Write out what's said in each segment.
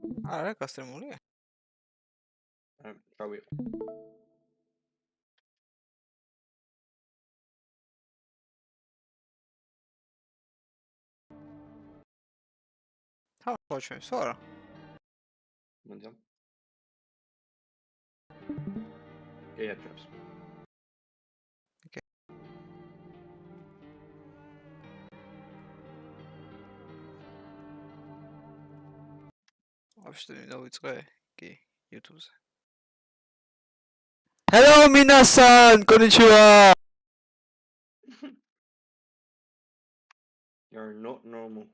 არა, გასტრემულია. შავი. ხო, ჩვენ, სო არა. მოძამ. გეიაჩებს. ვაფშე დავიწყე კი YouTube-ზე. Hello, minasan! Konnichiwa! You're not normal.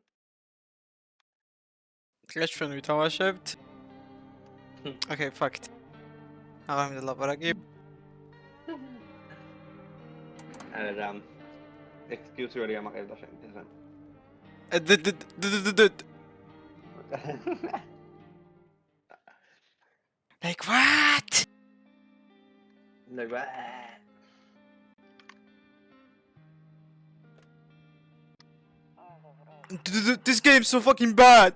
დღეს ჩვენ ვითამაშებთ. Okay, fact. აღარ მინდა ლაპარაკი. არა. excuse really ამაყებდა შენ ესა. Like what? Like what? This game's so fucking bad.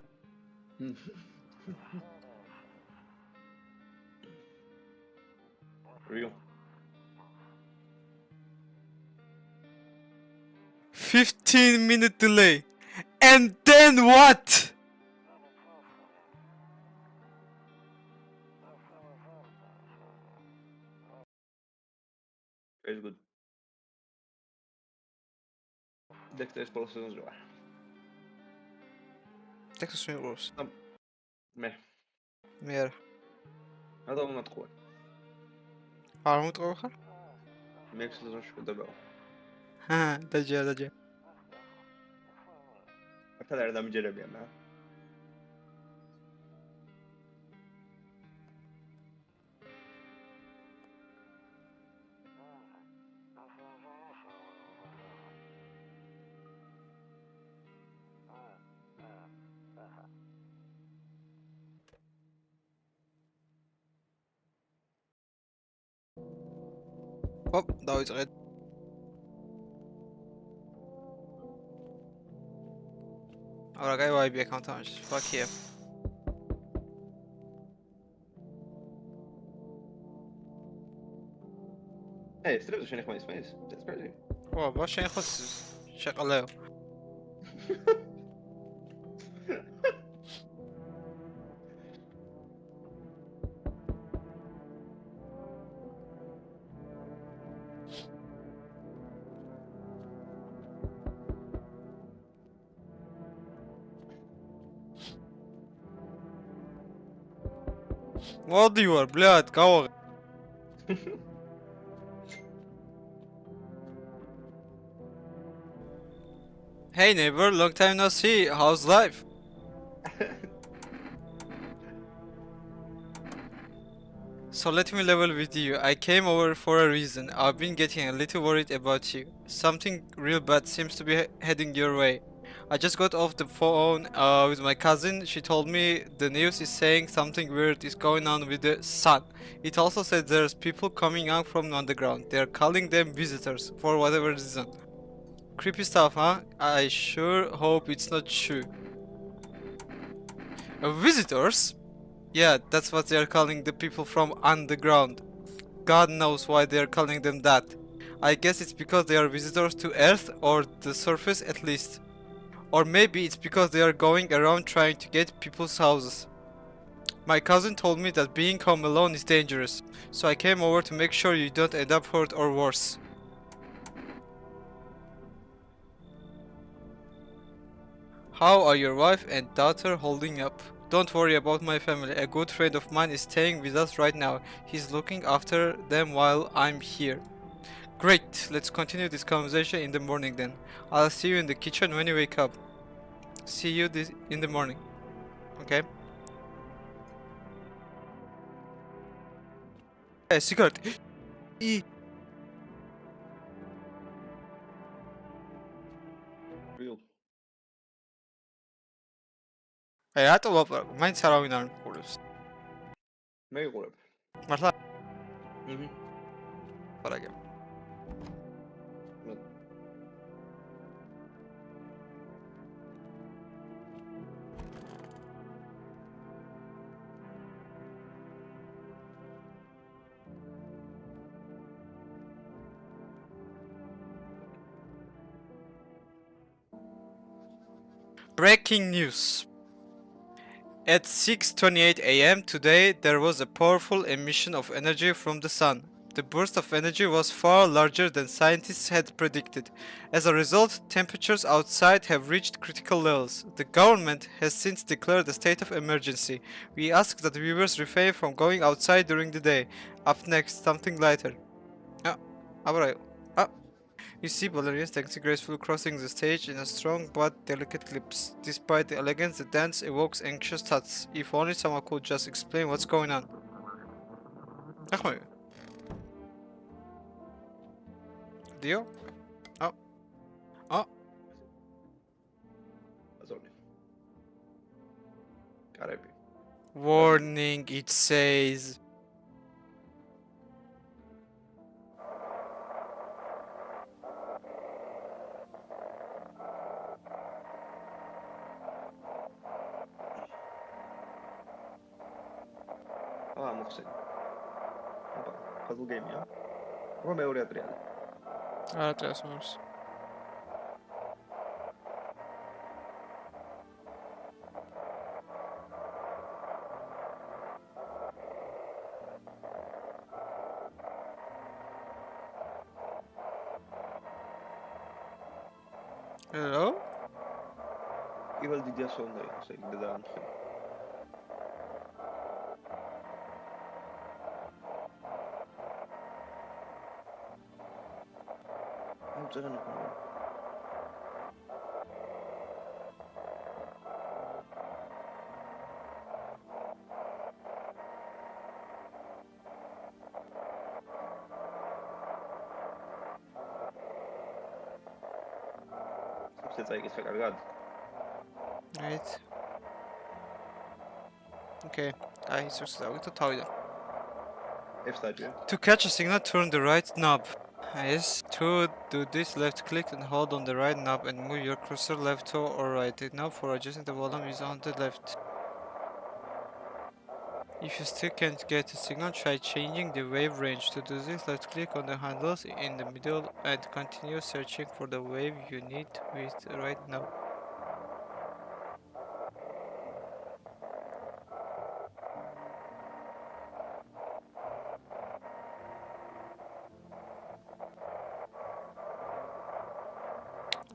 Real. 15-minute delay. And then what? It's good. Dexter's pulses are. Texas Rose. მე. მე არა. რა დავუმატყუე? არ მომტყუე ხარ? მე ექსპლოზიაში ხვდება. დაჯერა. ახლა არ დამიჯერებია მე. Hop, დავიწყე. Ora, კაი ვაიბი აქ თამაში. Fuck yeah. Hey, strip შენ ხმა ისმის? That's crazy. ვა, ბა შენ ხო შეყალეო. მოდი ვარ, ბლად, გავაღე. Hey neighbor, long time no see. How's life? So let me level with you. I came over for a reason. I've been getting a little worried about you. Something real bad seems to be heading your way. I just got off the phone with my cousin. She told me the news is saying something weird is going on with the sun. It also said there's people coming out from underground. They're calling them visitors for whatever reason. Creepy stuff, huh? I sure hope it's not true. Visitors? Yeah, that's what they're calling the people from underground. God knows why they're calling them that. I guess it's because they are visitors to Earth, or the surface at least. Or maybe it's because they are going around trying to get people's houses. My cousin told me that being home alone is dangerous, so I came over to make sure you don't end up hurt or worse. How are your wife and daughter holding up? Don't worry about my family. A good friend of mine is staying with us right now. He's looking after them while I'm here. Great, let's continue this conversation in the morning then. I'll see you in the kitchen when you wake up. See you in the morning. Okay? Hey, cigarette. Real. Hey, რატო ვაპარაკო? მაინც არავინ არ მიყურებს. მე ვიყურებ. მართლა? Mhm. პარაკე. Breaking news. At 6:28 a.m. today, there was a powerful emission of energy from the sun. The burst of energy was far larger than scientists had predicted. As a result, temperatures outside have reached critical levels. The government has since declared a state of emergency. We ask that viewers refrain from going outside during the day. Up next, something lighter. Ah, alright. Ah. You see ballerinas dancing gracefully crossing the stage in a strong but delicate clips. Despite the elegance, the dance evokes anxious thoughts. If only someone could just explain what's going on. Echt Dio? Oh. Oh. اظن عربي Warning, it says. اه محسن puzzle game ya هو ما يوري ادريان Ah, transformers. Hello? Evil di dia sonda sei da anche non c'era nulla Forse sai che sta cargato Right. Okay. I just to tell you. ايش تاجي To catch a signal, turn the right knob. Yes, to do this, left click and hold on the right knob and move your cursor left to or right. The knob for adjusting the volume is on the left. If you still can't get a signal, try changing the wave range. To do this, left click on the handles in the middle and continue searching for the wave you need with the right knob.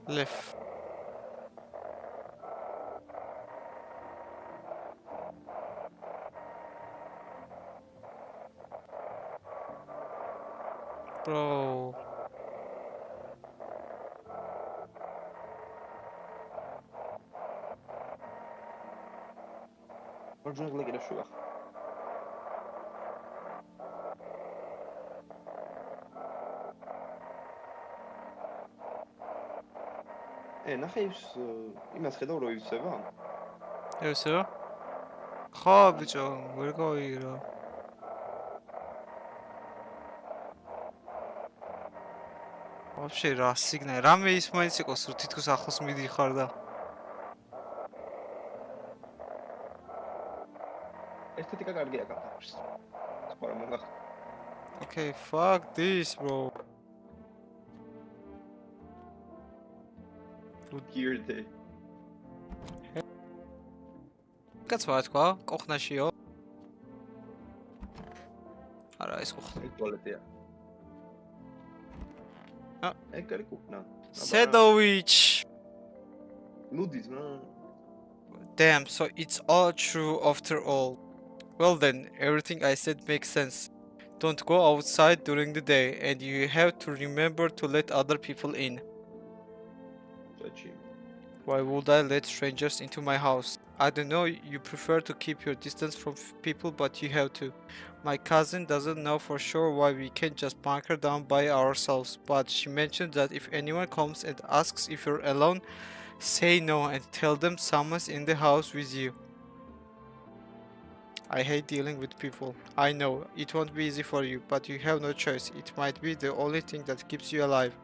Left. Bro. رجعنا لك الى شو نخيش إما تخدم رو يسوى 여보세요? خواب죠. 뭘 거기로. вообще რა სიგნალი რამე ის მაინც იყოს რომ თითქოს ახლოს მიდიხარ და ესთეტიკა კარგია კამპus სხვა რა მოგახ Okay, fuck this, bro. gear day კაცვა თქვა, კოხნაშიო. არა, ეს კოხნა. ტუალეტია Ah. ეგ არის კუქნა Sedovich. ლუდის მა Damn, so it's all true after all. Well then, everything I said makes sense. Don't go outside during the day, and you have to remember to let other people in. ზაჩი Why would I let strangers into my house? I don't know, you prefer to keep your distance from people, but you have to. My cousin doesn't know for sure why we can't just bunker down by ourselves, but she mentioned that if anyone comes and asks if you're alone, say no and tell them someone's in the house with you. I hate dealing with people. I know, it won't be easy for you, but you have no choice. It might be the only thing that keeps you alive.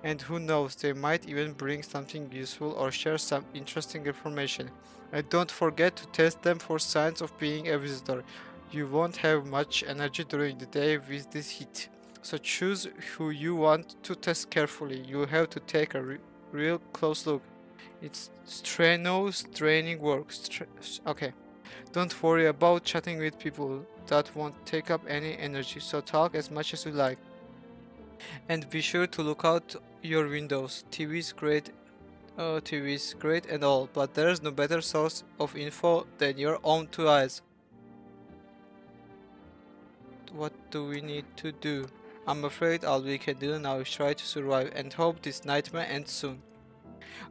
And who knows, they might even bring something useful or share some interesting information. And don't forget to test them for signs of being a visitor. You won't have much energy during the day with this heat. So choose who you want to test carefully. You have to take a real close look. It's training work. Okay. Don't worry about chatting with people. That won't take up any energy, so talk as much as you like. And be sure to look out your windows. TV is great and all, but there's no better source of info than your own two eyes. What do we need to do? I'm afraid all we can do now is try to survive and hope this nightmare ends soon.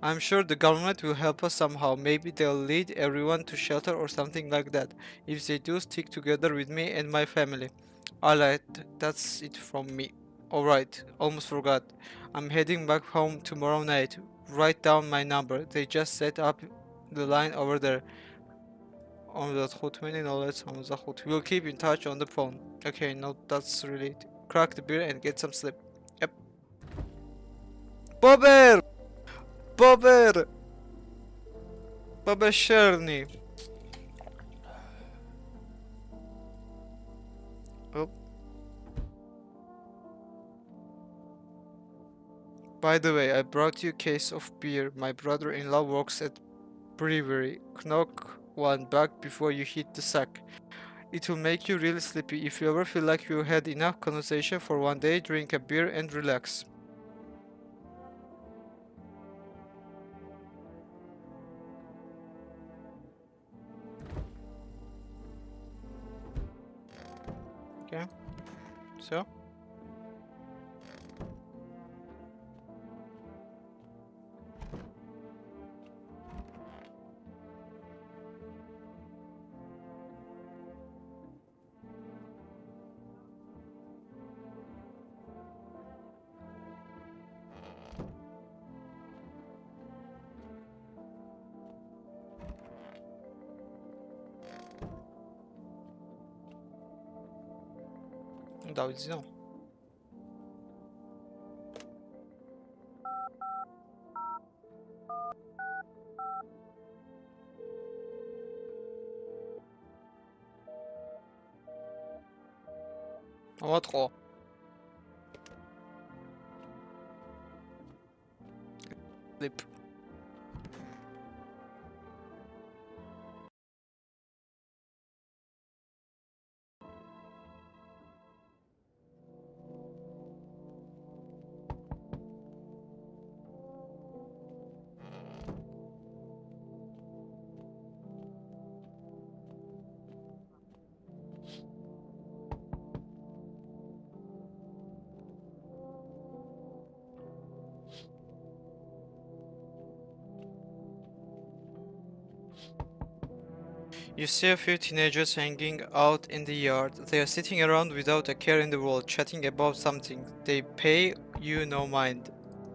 I'm sure the government will help us somehow. Maybe they'll lead everyone to shelter or something like that. If they do, stick together with me and my family. Alright, that's it from me. Alright, almost forgot. I'm heading back home tomorrow night. Write down my number. They just set up the line over there. We'll keep in touch on the phone. Okay, no, that's really it. Crack the beer and get some sleep. Yep. Bobber! Bobber! Babasherny. Oh. By the way, I brought you a case of beer. My brother-in-law works at brewery. Knock one back before you hit the sack. It will make you really sleepy. If you ever feel like you had enough conversation for one day, drink a beer and relax. Okay, so disons. On va 3. Sleep. You see a few teenagers hanging out in the yard. They are sitting around without a care in the world, chatting about something. They pay you no mind.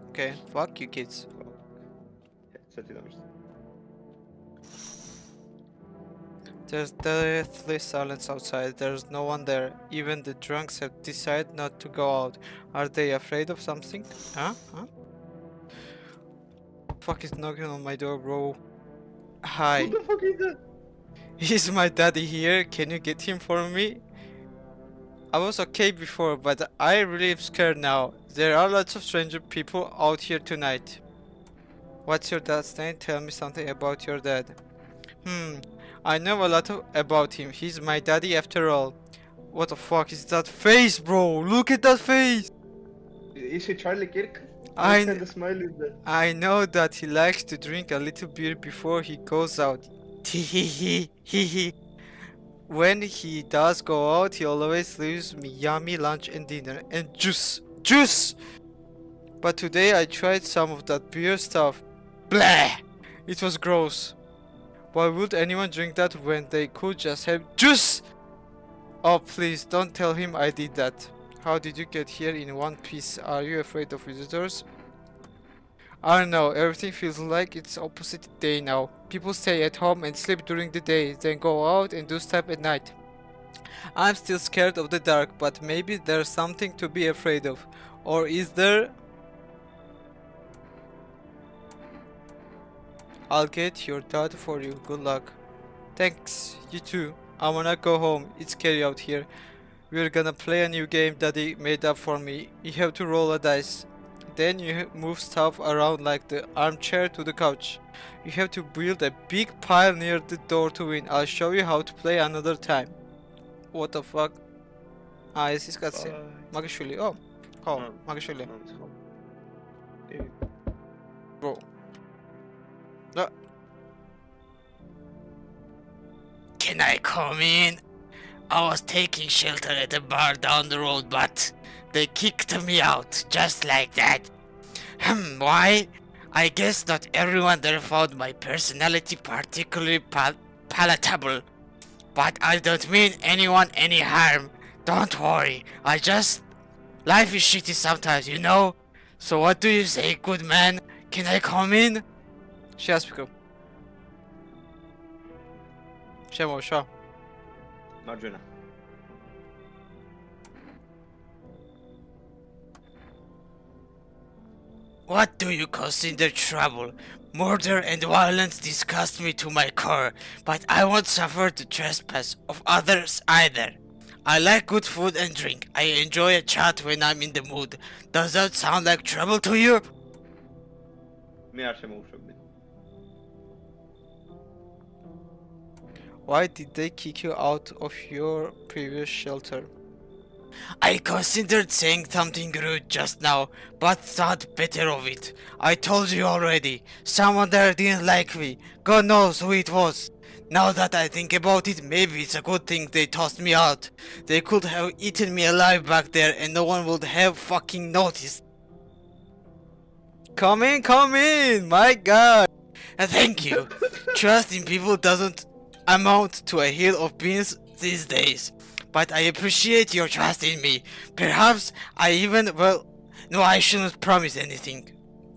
Okay, fuck you kids. Headset'i demiştim. There's deathly silence outside. There's no one there. Even the drunks have decided not to go out. Are they afraid of something? Huh? Fuck is knocking on my door, bro. Hi. What the fuck is that? Is my daddy here? Can you get him for me? I was okay before, but I really am scared now. There are lots of stranger people out here tonight. What's your dad's name? Tell me something about your dad. I know a lot about him. He's my daddy after all. What the fuck is that face, bro? Look at that face! Is he Charlie Kirk? I What kind of smile is that? I know that he likes to drink a little beer before he goes out. Hehehe. When he does go out, he always leaves me yummy lunch and dinner and juice. Juice! But today I tried some of that beer stuff. Blah! It was gross. Why would anyone drink that when they could just have juice? Oh, please don't tell him I did that. How did you get here in one piece? Are you afraid of visitors? I don't know, everything feels like it's opposite day now. People stay at home and sleep during the day, then go out and do stuff at night. I'm still scared of the dark, but maybe there's something to be afraid of. Or is there? I'll get your dad for you. Good luck. Thanks, you too. I wanna go home. It's scary out here. We're gonna play a new game Daddy made up for me. You have to roll a dice. Then you move stuff around like the armchair to the couch. You have to build a big pile near the door to win. I'll show you how to play another time. What the fuck? Es ist cutscene. Mag ich schon. Oh. Oh, mag ich schon. Bro. Can I come in? I was taking shelter at a bar down the road, but they kicked me out, just like that. Why? I guess not everyone there found my personality particularly palatable. But I don't mean anyone any harm. Don't worry, life is shitty sometimes, you know? So what do you say, good man? Can I come in? Сейчас, пикаю. Siema. Margina. What do you consider trouble? Murder and violence disgust me to my core, but I won't suffer the trespass of others either. I like good food and drink. I enjoy a chat when I'm in the mood. Does that sound like trouble to you? Why did they kick you out of your previous shelter? I considered saying something rude just now, but thought better of it. I told you already, someone there didn't like me. God knows who it was. Now that I think about it, maybe it's a good thing they tossed me out. They could have eaten me alive back there and no one would have fucking noticed. Come in, my god. Thank you. Trust in people doesn't amount to a hill of beans these days. But I appreciate your trust in me. Perhaps I even, well, no, I shouldn't promise anything.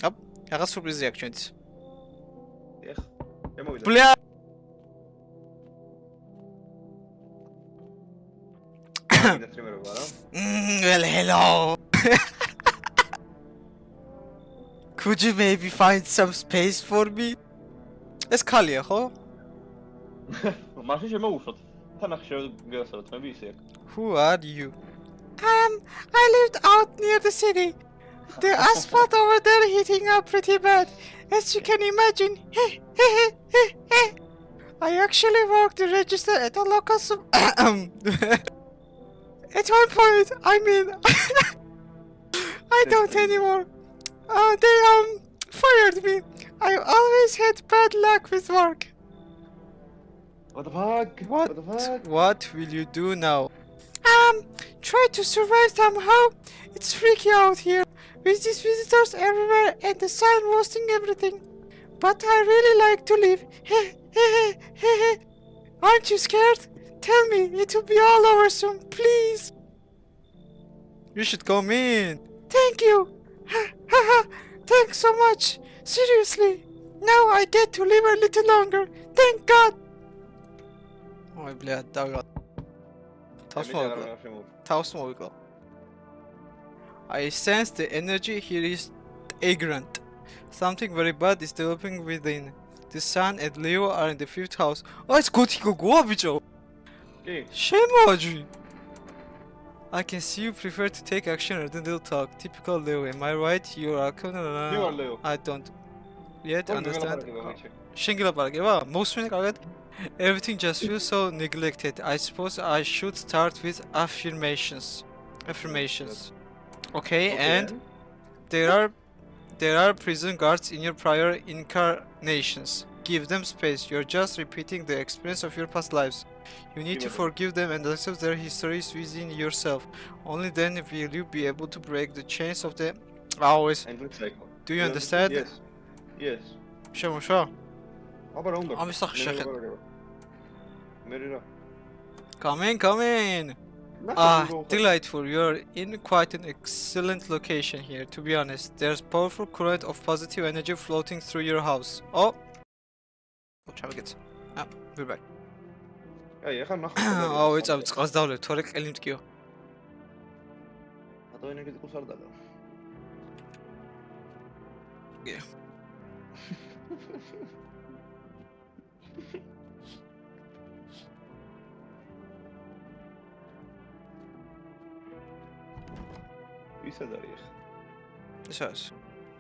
Hop, რაღაც სურპრიზი აქვს ჩვენც. Бля! Well, hello. Could you maybe find some space for me? ეს ხალია, ხო? მაშინ შემოუშვოთ. Who are you? I lived out near the city. The asphalt over there heating up pretty bad, as you can imagine. I actually worked the register at a local At one point, I mean, I don't anymore. They fired me. I always had bad luck with work. What the fuck? What will you do now? Try to survive somehow. It's freaky out here, with these visitors everywhere and the sun roasting everything. But I really like to live. Aren't you scared? Tell me, it will be all over soon, please. You should come in. Thank you. Thanks so much. Seriously. Now I get to live a little longer. Thank God. Ой, блядь, давай. Tavs mı? I sense the energy here is ignorant. Something very bad is developing within. The sun and Leo are in the 5th house. it's good to go, bicho. Shame. I can see you prefer to take action rather than little talk. Typical Leo, am I right? You are Leo. I don't yet understand. Shingila parageba. Most everything just feels so neglected. I suppose I should start with affirmations. Okay, and there are prison guards in your prior incarnations. Give them space. You're just repeating the experience of your past lives. You need to forgive them and accept their histories within yourself. Only then will you be able to break the chains of the hours. Do you understand? Yes. Sure. I'm Come in. Delightful. You're in quite an excellent location here, to be honest. There's powerful current of positive energy floating through your house. Oh, ჩავიგეთ. We're back. ვიწავ წყალს დავლევ, თორე ყელი მткиო. რატო ენერგეტიკულს არ დაგავ? ვისად არის? Söz.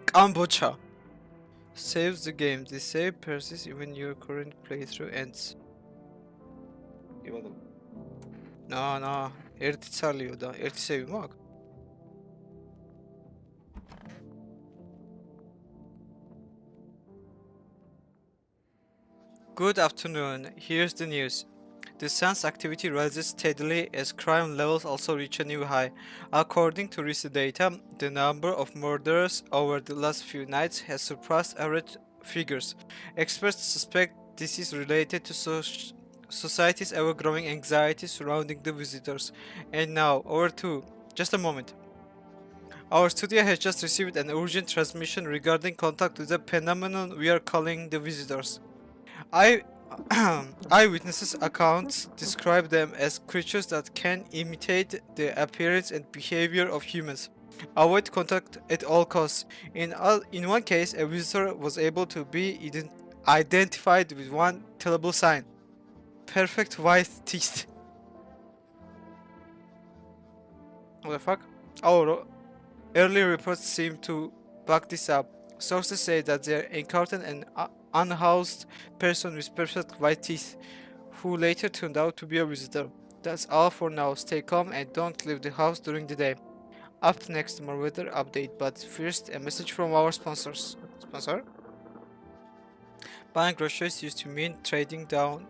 Cambodia. Saves the game. The save persists even your current playthrough ends. Imadım. No. Erti sarılıyor da. Erti seviyorum bak. Good afternoon. Here's the news. The sun's activity rises steadily as crime levels also reach a new high. According to recent data, the number of murders over the last few nights has surpassed average figures. Experts suspect this is related to society's ever-growing anxiety surrounding the visitors. And now, over to... Just a moment. Our studio has just received an urgent transmission regarding contact with a phenomenon we are calling the visitors. Eyewitnesses accounts describe them as creatures that can imitate the appearance and behavior of humans. Avoid contact at all costs. In one case, a visitor was able to be identified with one tellable sign: perfect white teeth. What the fuck? Oh, early reports seem to back this up. Sources say that they encountered an unhoused person with perfect white teeth, who later turned out to be a visitor. That's all for now. Stay calm and don't leave the house during the day. Up next, more weather update, but first a message from our sponsors. Sponsor? Buying groceries used to mean trunding down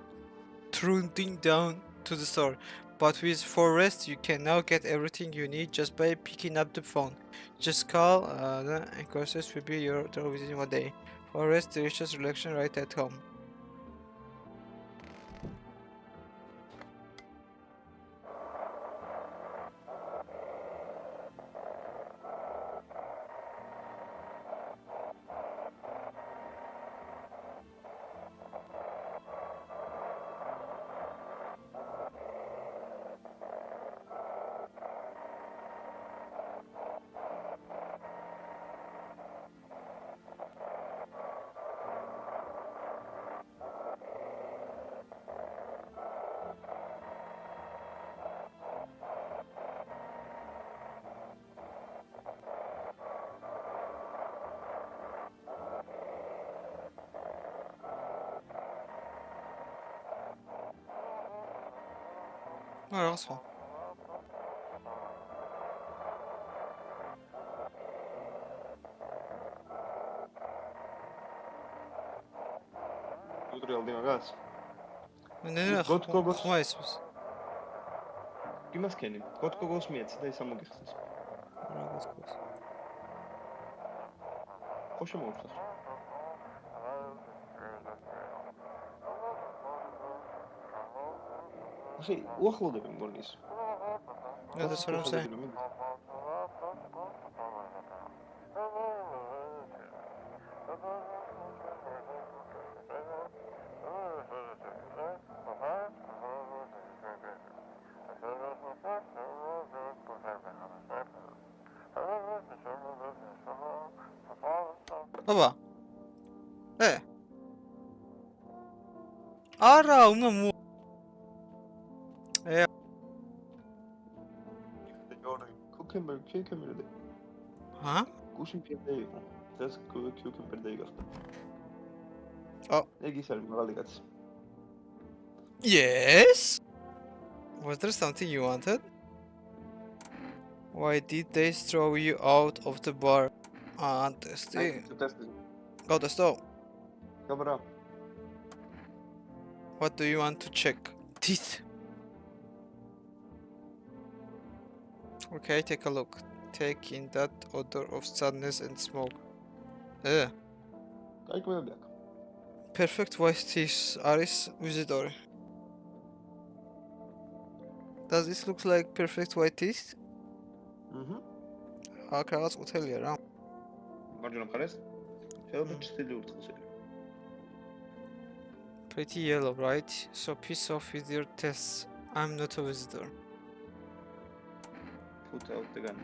to the store, but with Forest you can now get everything you need just by picking up the phone. Just call and groceries will be your door within one day. Forest delicious selection right at home. Alright, well. Tutorial dima gaz. Ne Gotkogos. xmays biz. Kimas kenim? Gotkogos miets, dai samogixsis. Xoşa mოვხსნას. ასე უახლოვდება მგონი ის. Yeah, that's what I'm saying. Baba. Ara, uma mu. Cucumber. Huh? Gushin perde იყო. Das cucumber day გახდა. Oh. ეგ ის არის მაღალი კაცი. Yes? Was there something you wanted? Why did they throw you out of the bar? Testing. Go to stove. Dobra. What do you want to check? Teeth. Okay, take a look. Take in that odor of sadness and smoke. Kaikmebak. Perfect white teeth არის ვიზიტორი. Does this look like perfect white teeth? აქ რაღაც ყუთელია რა. მარჯვენა მხარეს? შეიძლება ჩრდილო ურთხეველი. Pretty yellow, right? So piss off with your tests. I'm not a visitor. Put out the gun.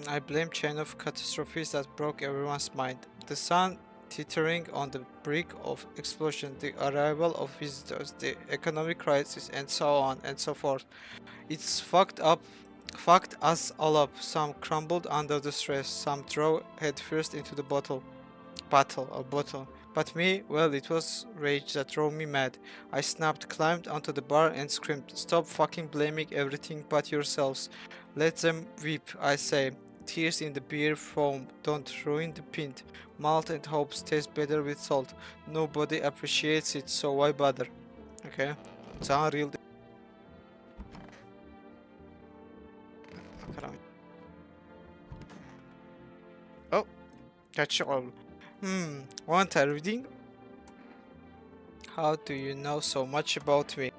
I blame chain of catastrophes that broke everyone's mind. The sun teetering on the brink of explosion, the arrival of visitors, the economic crisis, and so on and so forth. It's fucked us all up. Some crumbled under the stress, some drove headfirst into the bottle. But me, well, it was rage that drove me mad. I snapped, climbed onto the bar, and screamed, "Stop fucking blaming everything but yourselves. Let them weep, I say. Tears in the beer foam don't ruin the pint. Malt and hopes taste better with salt. Nobody appreciates it, so why bother?" Okay. It's unreal. Oh, catch all. Want a reading? How do you know so much about me?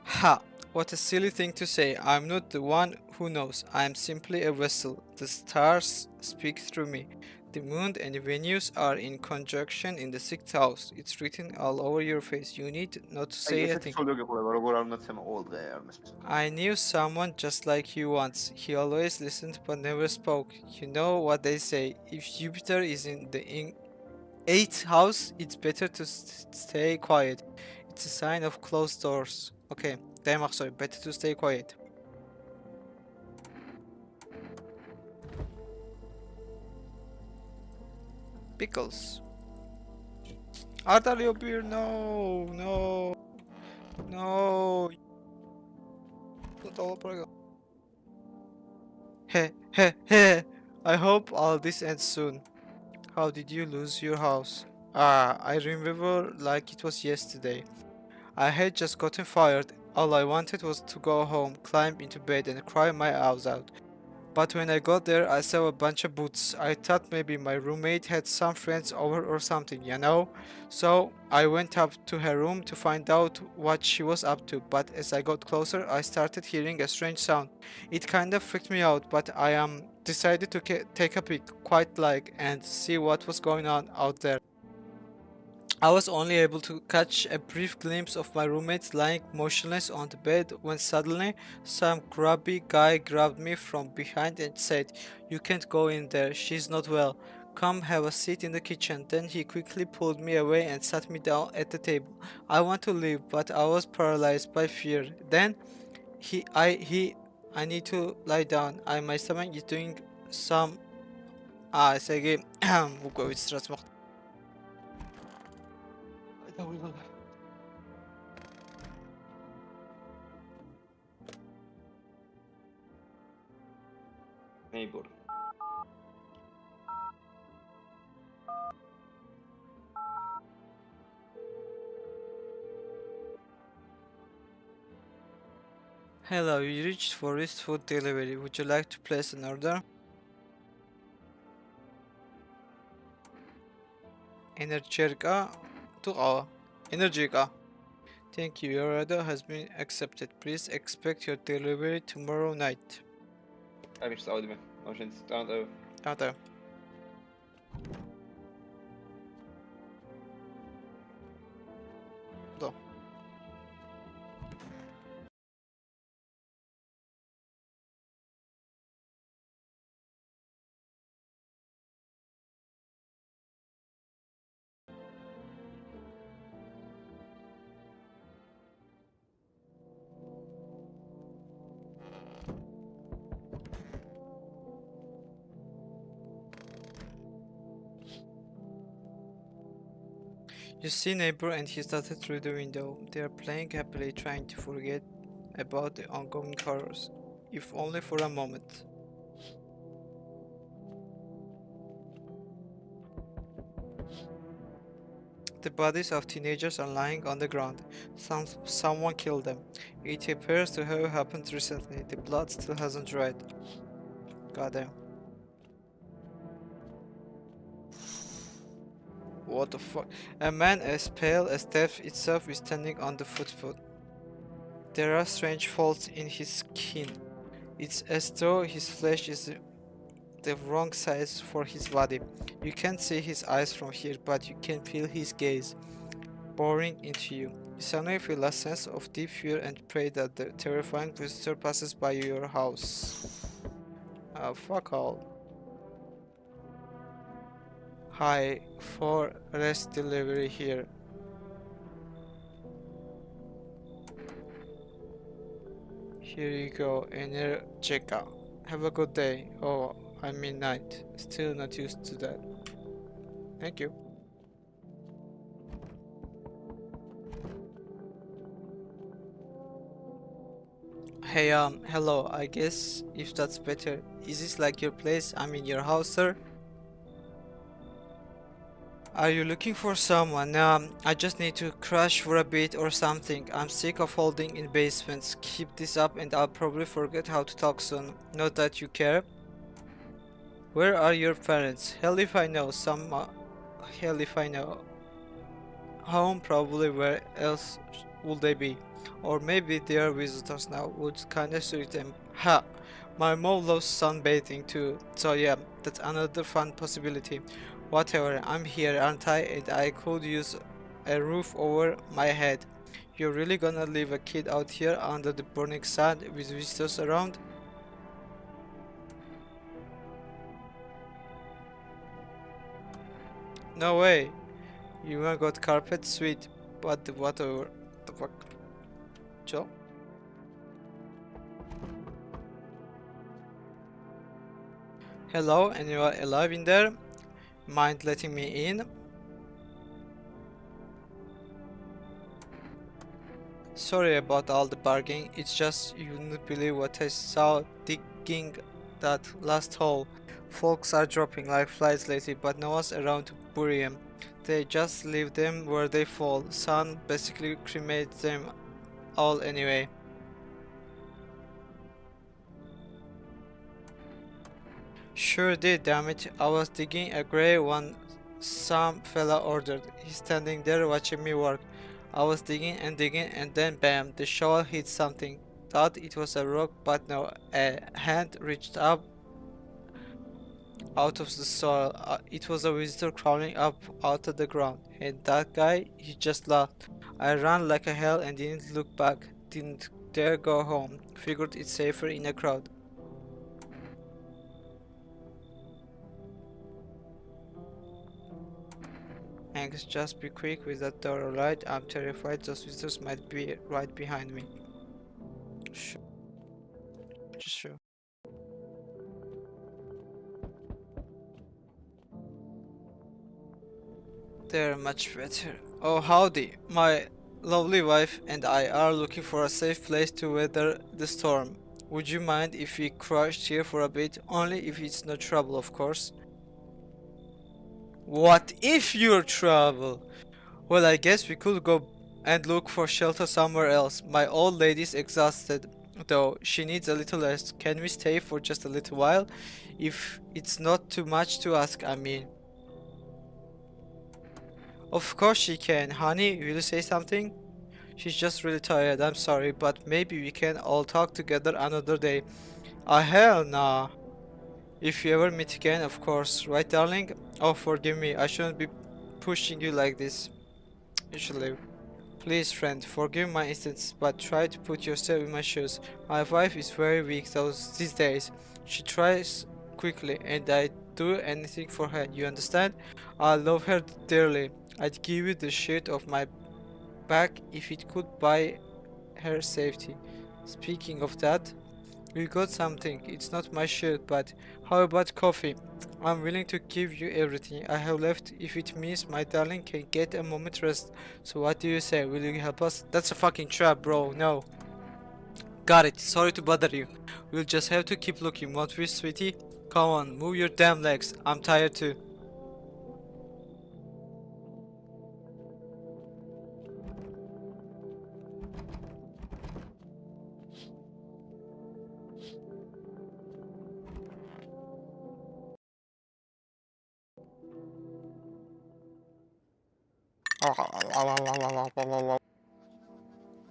Ha! What a silly thing to say. I'm not the one who knows. I'm simply a vessel. The stars speak through me. The moon and Venus are in conjunction in the sixth house. It's written all over your face. You need not to say a Sai che thing. ci voglio che voleva al insieme all there. I knew someone just like you once. He always listened but never spoke. You know what they say. If Jupiter is in the eighth house, it's better to stay quiet. It's a sign of closed doors. Okay, Daymak soy, better to stay quiet. Pickles. Ardalio beer, no, no, no. He, he, he. I hope all this ends soon. How did you lose your house? Ah, I remember like it was yesterday. I had just gotten fired. All I wanted was to go home, climb into bed, and cry my eyes out. But when I got there, I saw a bunch of boots. I thought maybe my roommate had some friends over or something, you know? So I went up to her room to find out what she was up to. But as I got closer, I started hearing a strange sound. It kind of freaked me out, but I decided to take a peek, quite like, and see what was going on out there. I was only able to catch a brief glimpse of my roommates lying motionless on the bed when suddenly some grubby guy grabbed me from behind and said, "You can't go in there, she's not well. Come have a seat in the kitchen." Then he quickly pulled me away and sat me down at the table. I want to leave, but I was paralyzed by fear. Then I need to lie down. My stomach is doing some ساقي وقوي ستريس مخ. Neighbor. Hello, you reached Forest Food Delivery. Would you like to place an order? Energica to Energica. Thank you, your order has been accepted. Please expect your delivery tomorrow night. Amici stavo di me. No, tanto. Tamam. Do. You see neighbor and he started through the window. They are playing happily, trying to forget about the ongoing horrors, if only for a moment. The bodies of teenagers are lying on the ground. Someone killed them. It appears to have happened recently. The blood still hasn't dried. Goddamn. What the fuck? A man as pale as death itself is standing on the footpath. There are strange folds in his skin. It's as though his flesh is the wrong size for his body. You can't see his eyes from here, but you can feel his gaze boring into you. You suddenly feel a sense of deep fear and pray that the terrifying visitor passes by your house. Fuck all. Hi, for rest delivery here. Here you go, inner checkout. Have a good day. Oh, I mean night. Still not used to that. Thank you. Hey, hello. I guess if that's better. Is this like your place? I mean your house, sir? Are you looking for someone? I just need to crash for a bit or something. I'm sick of holding in basements. Keep this up and I'll probably forget how to talk soon. Not that you care. Where are your parents? Hell if I know. Hell if I know. Home, probably. Where else would they be? Or maybe they are visitors now. Would kinda suit them. Ha! My mom loves sunbathing too. So yeah, that's another fun possibility. Whatever, I'm here, aren't I? And I could use a roof over my head. You're really gonna leave a kid out here under the burning sun with visitors around? No way. You even got carpet, sweet. But whatever. The fuck? Joe? Hello, and you are alive in there? Mind letting me in? Sorry about all the bargaining, it's just you wouldn't believe what I saw digging that last hole. Folks are dropping like flies lately, but no one's around to bury them. They just leave them where they fall. Sun basically cremates them all anyway. Sure did, damn it. I was digging a grave one some fella ordered. He's standing there watching me work. I was digging and then bam, the shovel hit something. Thought it was a rock, but no, a hand reached up out of the soil. It was a visitor crawling up out of the ground. And that guy, he just laughed. I ran like a hell and didn't look back. Didn't dare go home. Figured it's safer in a crowd. Thanks, just be quick with that door, alright? I'm terrified those visitors might be right behind me. Sure, sure. They're much better. Oh, howdy. My lovely wife and I are looking for a safe place to weather the storm. Would you mind if we crashed here for a bit? Only if it's no trouble, of course. What if you're trouble? Well, I guess we could go and look for shelter somewhere else. My old lady's exhausted, though she needs a little rest. Can we stay for just a little while? If it's not too much to ask, I mean. Of course she can. Honey, will you say something? She's just really tired, I'm sorry, but maybe we can all talk together another day. Ah, hell nah. If you ever meet again, of course. Right, darling? Oh, forgive me, I shouldn't be pushing you like this. You should leave. Please, friend, forgive my instance, but try to put yourself in my shoes. My wife is very weak these days. She tries quickly, and I'd do anything for her, you understand? I love her dearly. I'd give you the shirt off my back if it could buy her safety. Speaking of that, we got something. It's not my shirt, but how about coffee? I'm willing to give you everything I have left if it means my darling can get a moment rest. So what do you say? Will you help us? That's a fucking trap, bro. No. Got it. Sorry to bother you. We'll just have to keep looking, won't we, sweetie? Come on, move your damn legs. I'm tired too.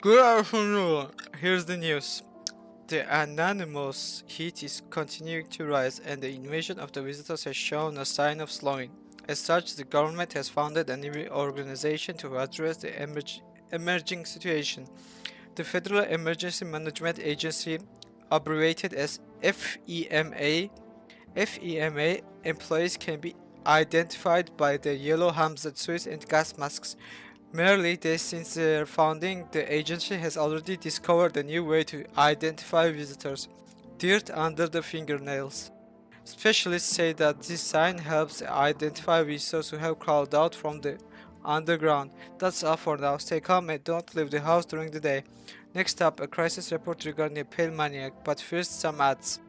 Good afternoon. Here's the news. The anonymous heat is continuing to rise, and the invasion of the visitors has shown no sign of slowing. As such, the government has founded a new organization to address the emerging situation. The Federal Emergency Management Agency, abbreviated as FEMA, FEMA employees can be identified by the yellow helmet suits and gas masks. Merely that since their founding, the agency has already discovered a new way to identify visitors: dirt under the fingernails. Specialists say that this sign helps identify visitors who have crawled out from the underground. That's all for now. Stay calm and don't leave the house during the day. Next up, a crisis report regarding a pale maniac, but first some ads.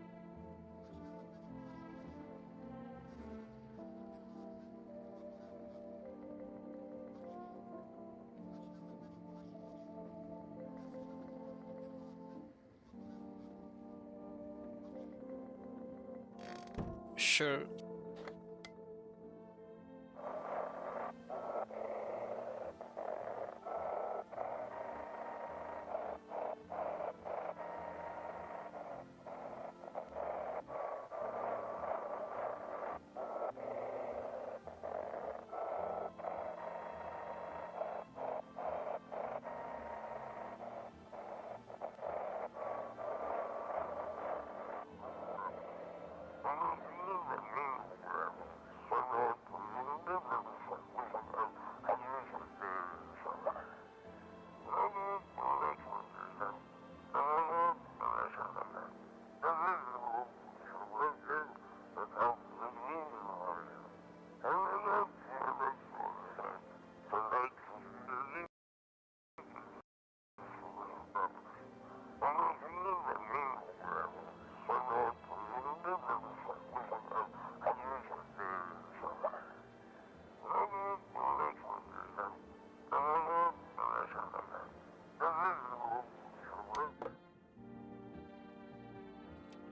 Sure.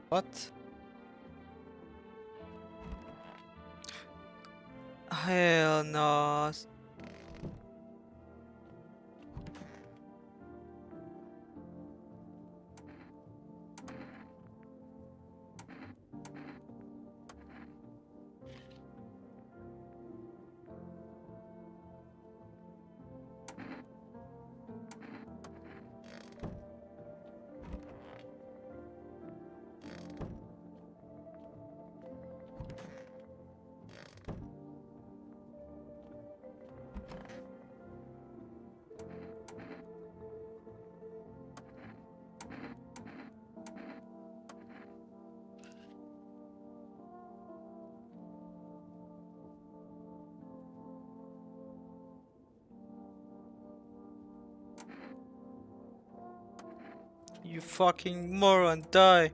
What? Hell no. You fucking moron, die!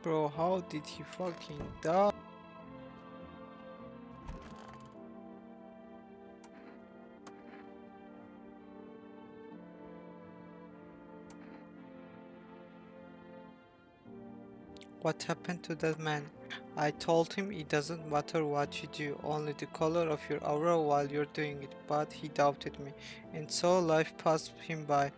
Bro, how did he fucking die? What happened to that man? I told him it doesn't matter what you do, only the color of your aura while you're doing it, but he doubted me, and so life passed him by.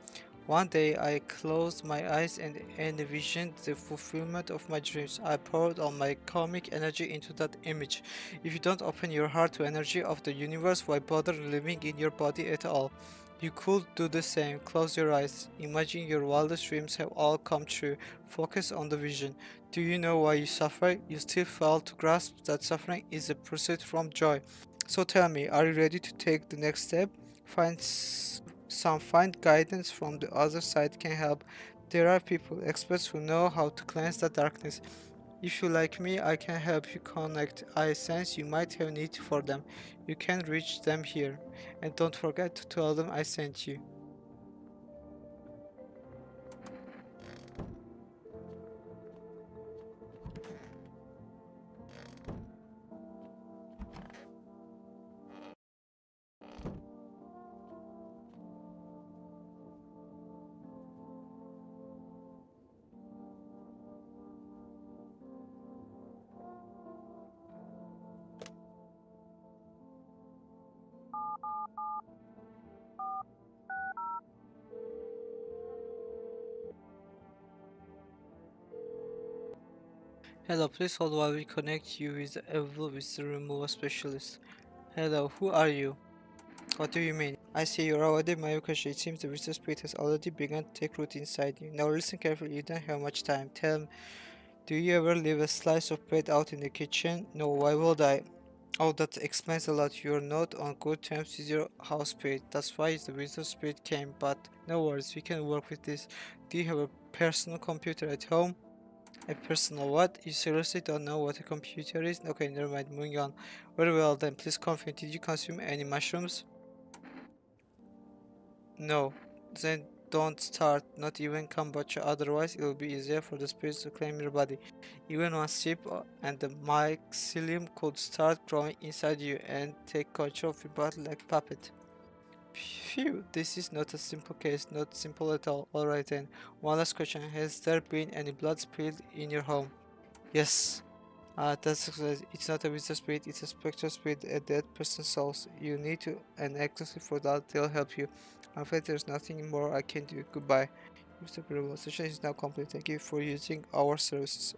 One day I closed my eyes and envisioned the fulfillment of my dreams. I poured all my comic energy into that image. If you don't open your heart to energy of the universe, why bother living in your body at all? You could do the same. Close your eyes. Imagine your wildest dreams have all come true. Focus on the vision. Do you know why you suffer? You still fail to grasp that suffering is a pursuit from joy. So tell me, are you ready to take the next step? Find find guidance from the other side can help. There are people, experts who know how to cleanse the darkness. If you like me, I can help you connect. I sense you might have need for them. You can reach them here. And don't forget to tell them I sent you. Hello, please hold while we connect you with Evil with the removal specialist. Hello, who are you? What do you mean? I see you're already Mayukashi. It seems the wizard spirit has already begun to take root inside you. Now listen carefully, you don't have much time. Tell me, do you ever leave a slice of bread out in the kitchen? No, why would I? Oh, that explains a lot. You're not on good terms with your house spirit. That's why the wizard spirit came, but no worries, we can work with this. Do you have a personal computer at home? A personal what? You seriously don't know what a computer is? Okay, never mind, moving on. Very well then, please confirm, did you consume any mushrooms? No. Then don't start, not even kombucha, otherwise it will be easier for the spirits to claim your body. Even one sip and the mycelium could start growing inside you and take control of your body like puppet. Phew, this is not a simple case, not simple at all. Alright then, one last question, has there been any blood spilled in your home? Yes. It's not a wizard spirit, it's a spectral spirit, a dead person's soul. You need to an ecstasy for that, they'll help you. I'm afraid there's nothing more I can do. Goodbye. Mr. Bravo, session is now complete. Thank you for using our services.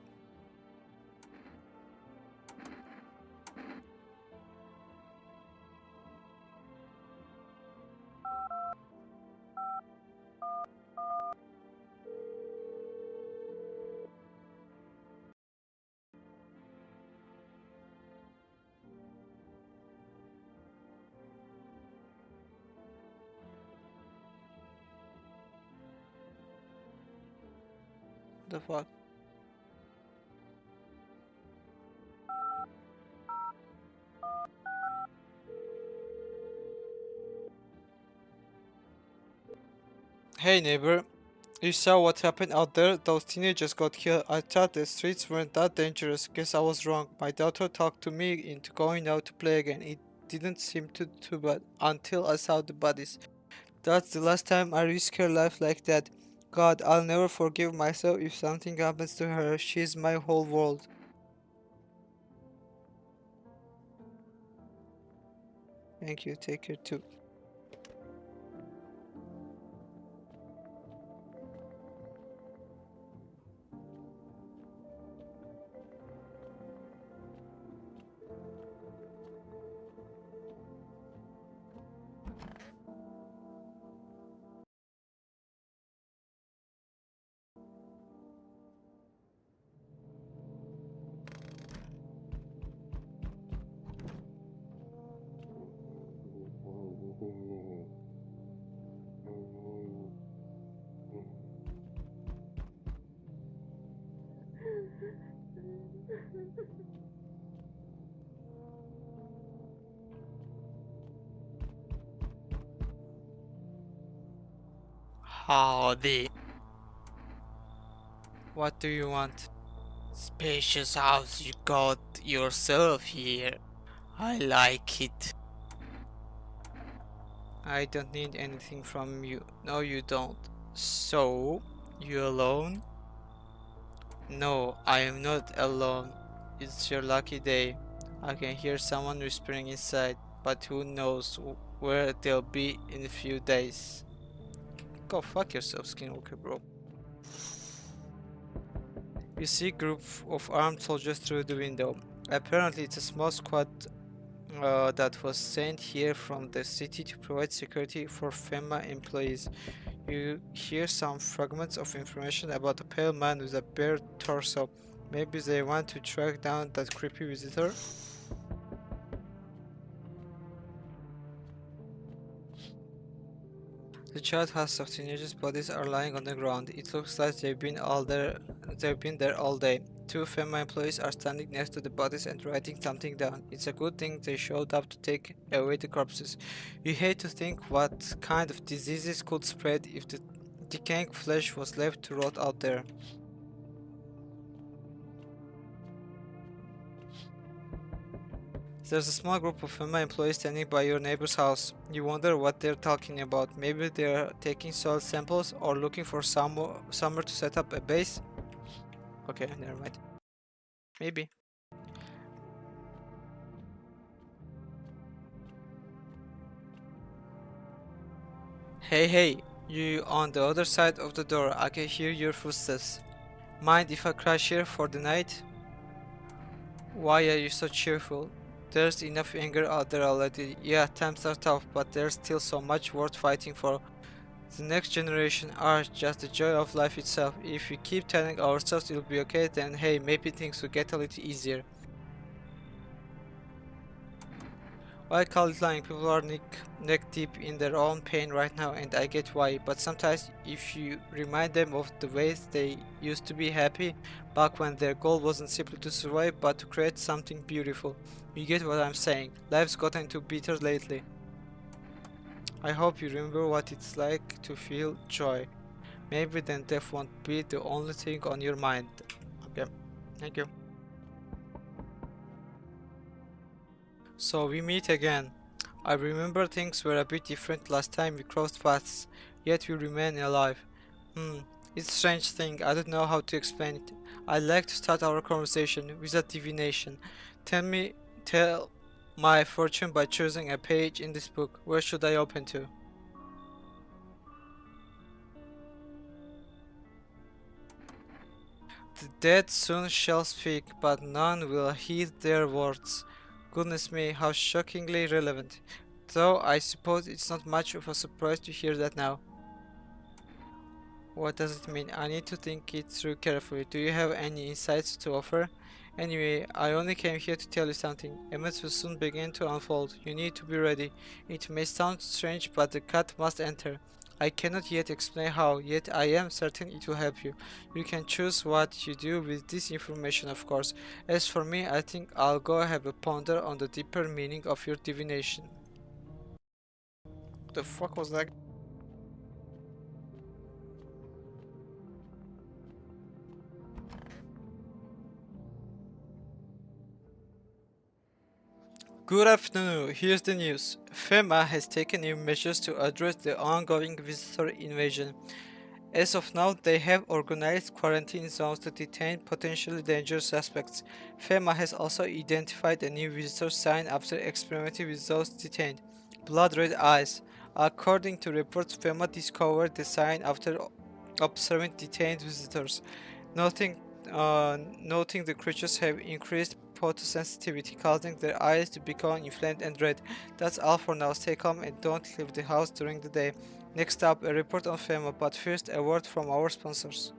The fuck? Hey neighbor, you saw what happened out there? Those teenagers got killed. I thought the streets weren't that dangerous. Guess I was wrong. My daughter talked to me into going out to play again. It didn't seem too bad until I saw the bodies. That's the last time I risk her life like that. God, I'll never forgive myself if something happens to her. She's my whole world. Thank you. Take care too. Howdy. What do you want? Spacious house you got yourself here. I like it. I don't need anything from you. No, you don't. So, you alone? No, I am not alone. It's your lucky day. I can hear someone whispering inside, but who knows where they'll be in a few days. Go fuck yourself, Skinwalker, bro. You see a group of armed soldiers through the window. Apparently, it's a small squad that was sent here from the city to provide security for FEMA employees. You hear some fragments of information about a pale man with a bare torso. Maybe they want to track down that creepy visitor? The child house of teenagers' bodies are lying on the ground. It looks like they've been there all day. Two FEMA employees are standing next to the bodies and writing something down. It's a good thing they showed up to take away the corpses. You hate to think what kind of diseases could spread if the decaying flesh was left to rot out there. There's a small group of FEMA employees standing by your neighbor's house. You wonder what they're talking about. Maybe they're taking soil samples or looking for somewhere to set up a base. Okay, never mind. Maybe. Hey, hey, you on the other side of the door. I can hear your footsteps. Mind if I crash here for the night? Why are you so cheerful? There's enough anger out there already. Yeah, times are tough, but there's still so much worth fighting for. The next generation are just the joy of life itself. If we keep telling ourselves it'll be okay, then hey, maybe things will get a little easier. I call it lying. People are neck deep in their own pain right now, and I get why. But sometimes, if you remind them of the ways they used to be happy, back when their goal wasn't simply to survive, but to create something beautiful, you get what I'm saying. Life's gotten too bitter lately. I hope you remember what it's like to feel joy. Maybe then death won't be the only thing on your mind. Okay, thank you. So we meet again. I remember things were a bit different last time we crossed paths, yet we remain alive. It's a strange thing, I don't know how to explain it. I'd like to start our conversation with a divination. Tell my fortune by choosing a page in this book. Where should I open to? The dead soon shall speak, but none will heed their words. Goodness me, how shockingly relevant. Though I suppose it's not much of a surprise to hear that now. What does it mean? I need to think it through carefully. Do you have any insights to offer? Anyway, I only came here to tell you something. Events will soon begin to unfold. You need to be ready. It may sound strange, but the cat must enter. I cannot yet explain how, yet I am certain it will help you. You can choose what you do with this information, of course. As for me, I think I'll go have a ponder on the deeper meaning of your divination. What the fuck was that? Good afternoon, here's the news. FEMA has taken new measures to address the ongoing visitor invasion. As of now, they have organized quarantine zones to detain potentially dangerous suspects. FEMA has also identified a new visitor sign after experimenting with those detained. Blood red eyes. According to reports, FEMA discovered the sign after observing detained visitors. Noting, noting the creatures have increased photosensitivity, causing their eyes to become inflamed and red. That's all for now. Stay calm and don't leave the house during the day. Next up, a report on FEMA, but first a word from our sponsors.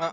Uh,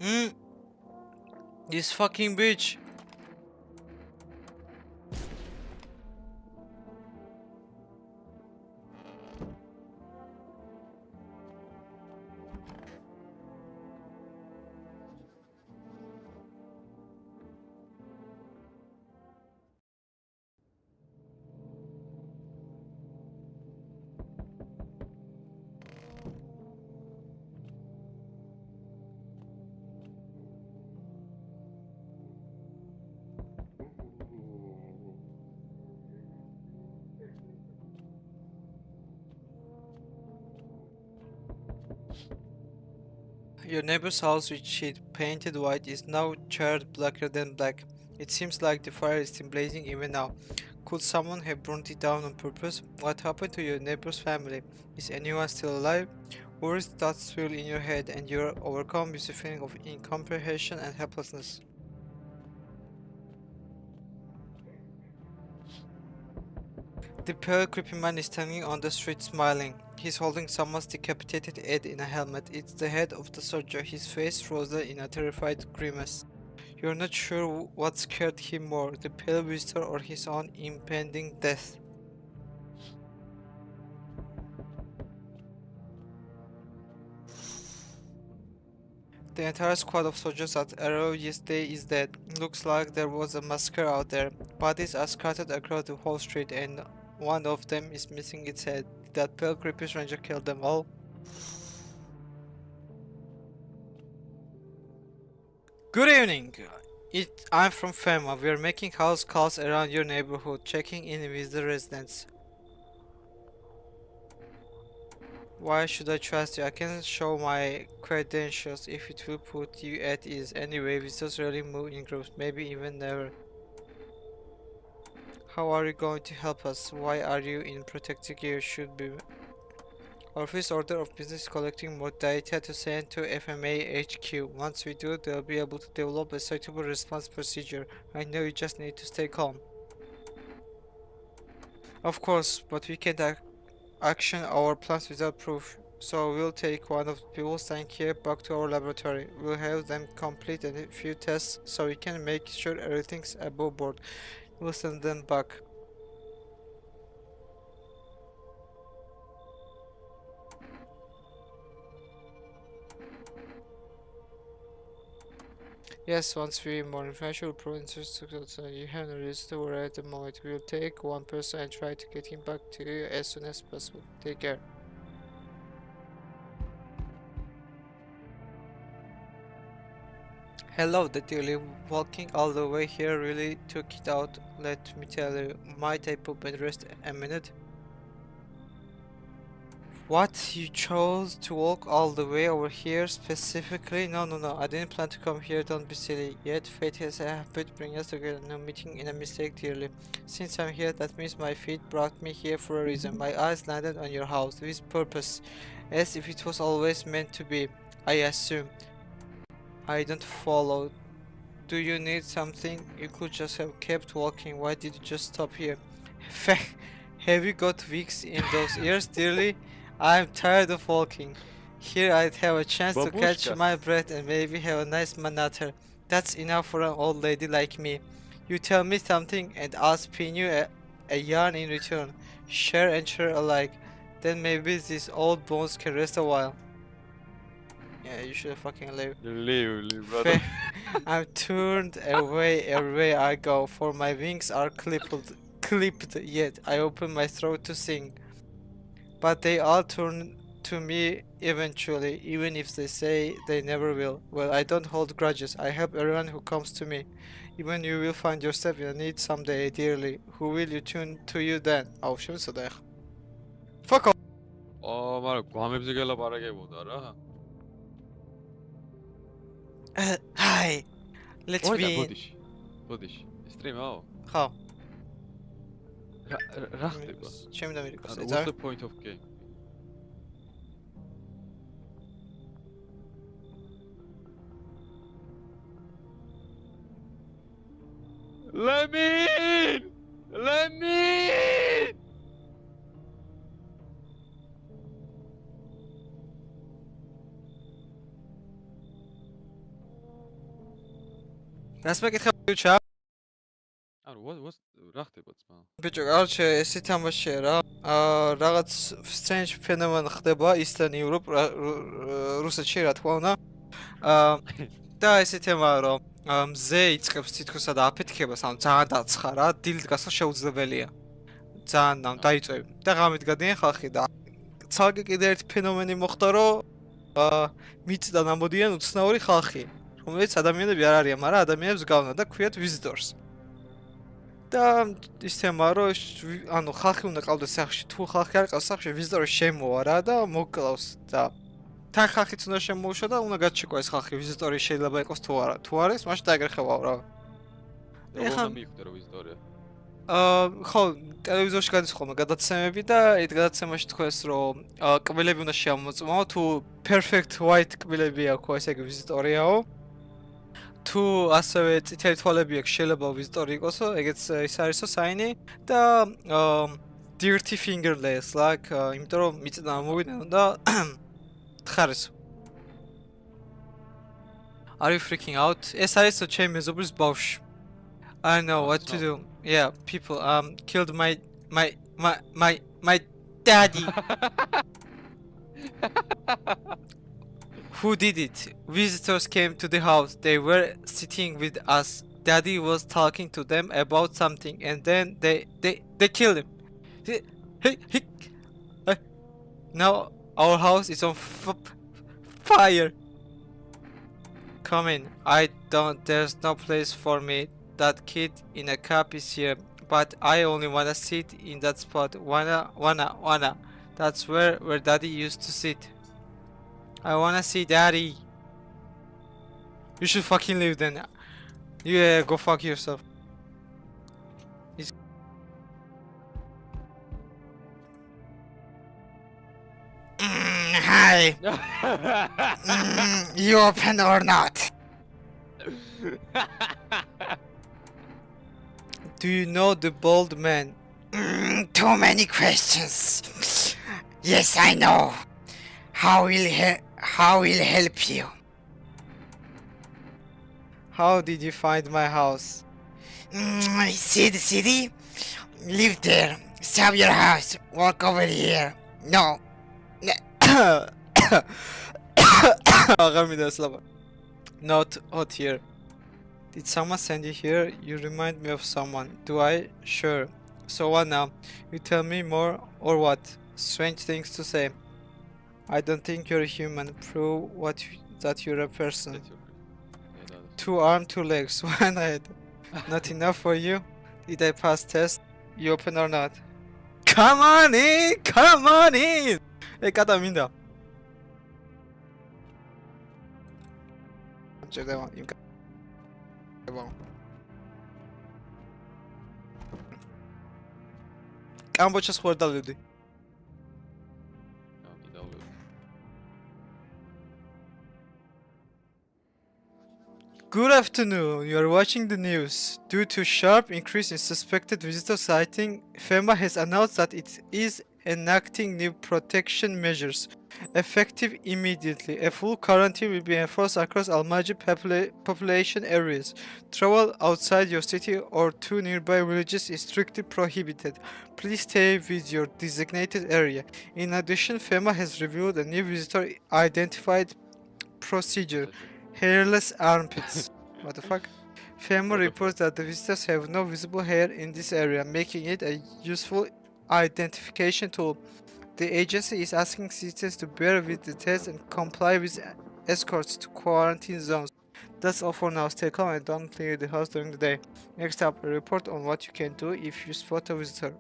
mm, this fucking bitch. Your neighbor's house, which she'd painted white, is now charred blacker than black. It seems like the fire is still blazing even now. Could someone have burned it down on purpose? What happened to your neighbor's family? Is anyone still alive? Worries thoughts swirl in your head, and you're overcome with a feeling of incomprehension and helplessness. The pale, creepy man is standing on the street smiling. He's holding someone's decapitated head in a helmet. It's the head of the soldier, his face frozen in a terrified grimace. You're not sure what scared him more, the pale visitor or his own impending death. The entire squad of soldiers at Arrow yesterday is dead. Looks like there was a massacre out there. Bodies are scattered across the whole street and one of them is missing its head. Did that pale creepy stranger kill them all? Good evening. I'm from FEMA. We are making house calls around your neighborhood, checking in with the residents. Why should I trust you? I can show my credentials if it will put you at ease. Anyway, visitors rarely move in groups, maybe even never. How are you going to help us? Why are you in protective gear? Should be. Office order of business collecting more data to send to FMA HQ. Once we do, they'll be able to develop a suitable response procedure. I know you just need to stay calm. Of course, but we can't action our plans without proof. So we'll take one of the people standing here back to our laboratory. We'll have them complete a few tests so we can make sure everything's above board. We'll send them back. Yes, once we more information will prove you have no reason to worry at the moment. We'll take one person and try to get him back to you as soon as possible. Take care. Hello, that you walking all the way here really took it out. Let me tell you, might I put my rest a minute? What? You chose to walk all the way over here specifically? No, I didn't plan to come here, don't be silly. Yet fate has a habit to bring us together, no meeting in a mistake dearly. Since I'm here, that means my feet brought me here for a reason. My eyes landed on your house with purpose, as if it was always meant to be, I assume. I don't follow. Do you need something? You could just have kept walking. Why did you just stop here? Have you got wigs in those ears, dearly? I'm tired of walking. Here I'd have a chance to catch Babushka. my breath and maybe have a nice manatter. That's enough for an old lady like me. You tell me something and I'll spin you a yarn in return. Share and share alike. Then maybe these old bones can rest a while. Yeah, you should fucking leave. Leave, brother. I'm turned away everywhere I go, for my wings are clipped, yet I open my throat to sing. But they all turn to me eventually, even if they say they never will. Well, I don't hold grudges. I help everyone who comes to me. Even you will find yourself in need someday, dearly. Who will you turn to you then? Oh, შემსადე. Fuck off. მაგრამ გვამებზე გელაპარაკებოდა რა. Hi. Let's ორი და be. ბოდიში. სტრიმაო? ხო. რა ხდება? ჩემი და მირიკოს What's ეძავ. the point of game? Let me in! Let me in! რას მეკითხა ბიჭა? ანუ what's რა ხდება ძმა? ბიჭო, არჩე ესი თამაშია რა. რაღაც strange phenomenon ხდება Eastern Europe, რუსეთში რა თქმა უნდა. და ესე თემაა რომ მზე იწყებს თითქოსა და აფეთქებას, ანუ ძალიან დაცხა რა, დილით გასვლა შეუძლებელია. ძალიან დაიწვევი. და ღამით გადიან ხალხი და ცალკე კიდე ერთი ფენომენი მოხდა რომ მიწიდან ამოდიან უცნაური ხალხი, რომელიც ადამიანები არ არიან, მაგრამ ადამიანებს გავნა და ქვიათ visitors. და ის თემაა რომ ანუ ხალხი უნდა ყავდეს სახში, თუ ხალხი არ ყავს სახში, ვიზიტორი შემოვა რა და მოკლავს და თან ხალხიც უნდა შემოუშვა და უნდა გაჩეკვა ეს ხალხი, ვიზიტორი შეიძლება იყოს თუ არა. თუ არის, მაშინ დაიგრეხებავ რა. როგორ უნდა მიხვდე რომ ვიზიტორია? ხო, ტელევიზორში გადის ხოლმე გადაცემები და այդ გადაცემაში თქვეს რომ კბილები უნდა შემოწმო, თუ perfect white კბილები აქვს, ესე იგი ვიზიტორიაო. თუ ასევე წითელი თვალები აქვს, შეიძლება ვიზიტორი იყოსო, ეგეც ის არისო საინი და dirty fingernails, like, იმიტომ რომ მიწიდან ამოვიდნენ და თხარისო. Are you freaking out? ეს არისო ჩემი მეზობლის ბავშვი. I know what to do. Yeah, people killed my daddy. Who did it? Visitors came to the house. They were sitting with us. Daddy was talking to them about something, and then they killed him. Now our house is on fire. Come in. I don't. There's no place for me. That kid in a cap is here, but I only wanna sit in that spot. Wanna. That's where Daddy used to sit. I wanna see Daddy. You should fucking leave then. Yeah, go fuck yourself. Hi. You open or not? Do you know the bald man? Too many questions. Yes, I know. How will help you? How did you find my house? See the city? Live there. Sell your house. Walk over here. No. Not out here. Did someone send you here? You remind me of someone. Do I? Sure. So what now? You tell me more or what? Strange things to say. I don't think you're a human. Prove that you're a person. That's okay. Yeah, that is. 2 arms, 2 legs, 1 head. Not enough for you? Did I pass test? You open or not? Come on in! Come on in! 까다민다. devam. Devam. Kamboçya xorda alıyordu. Ja, niet alweer. Good afternoon. You are watching the news. Due to sharp increase in suspected visitor sighting, FEMA has announced that it is enacting new protection measures, effective immediately. A full quarantine will be enforced across all major population areas. Travel outside your city or to nearby villages is strictly prohibited. Please stay with your designated area. In addition, FEMA has revealed a new visitor identified procedure. Hairless armpits. What the fuck? FEMA What the reports that the visitors have no visible hair in this area, making it a useful identification tool. The agency is asking citizens to bear with the test and comply with escorts to quarantine zones. That's all for now. Stay calm and don't leave the house during the day. Next up, a report on what you can do if you spot a visitor.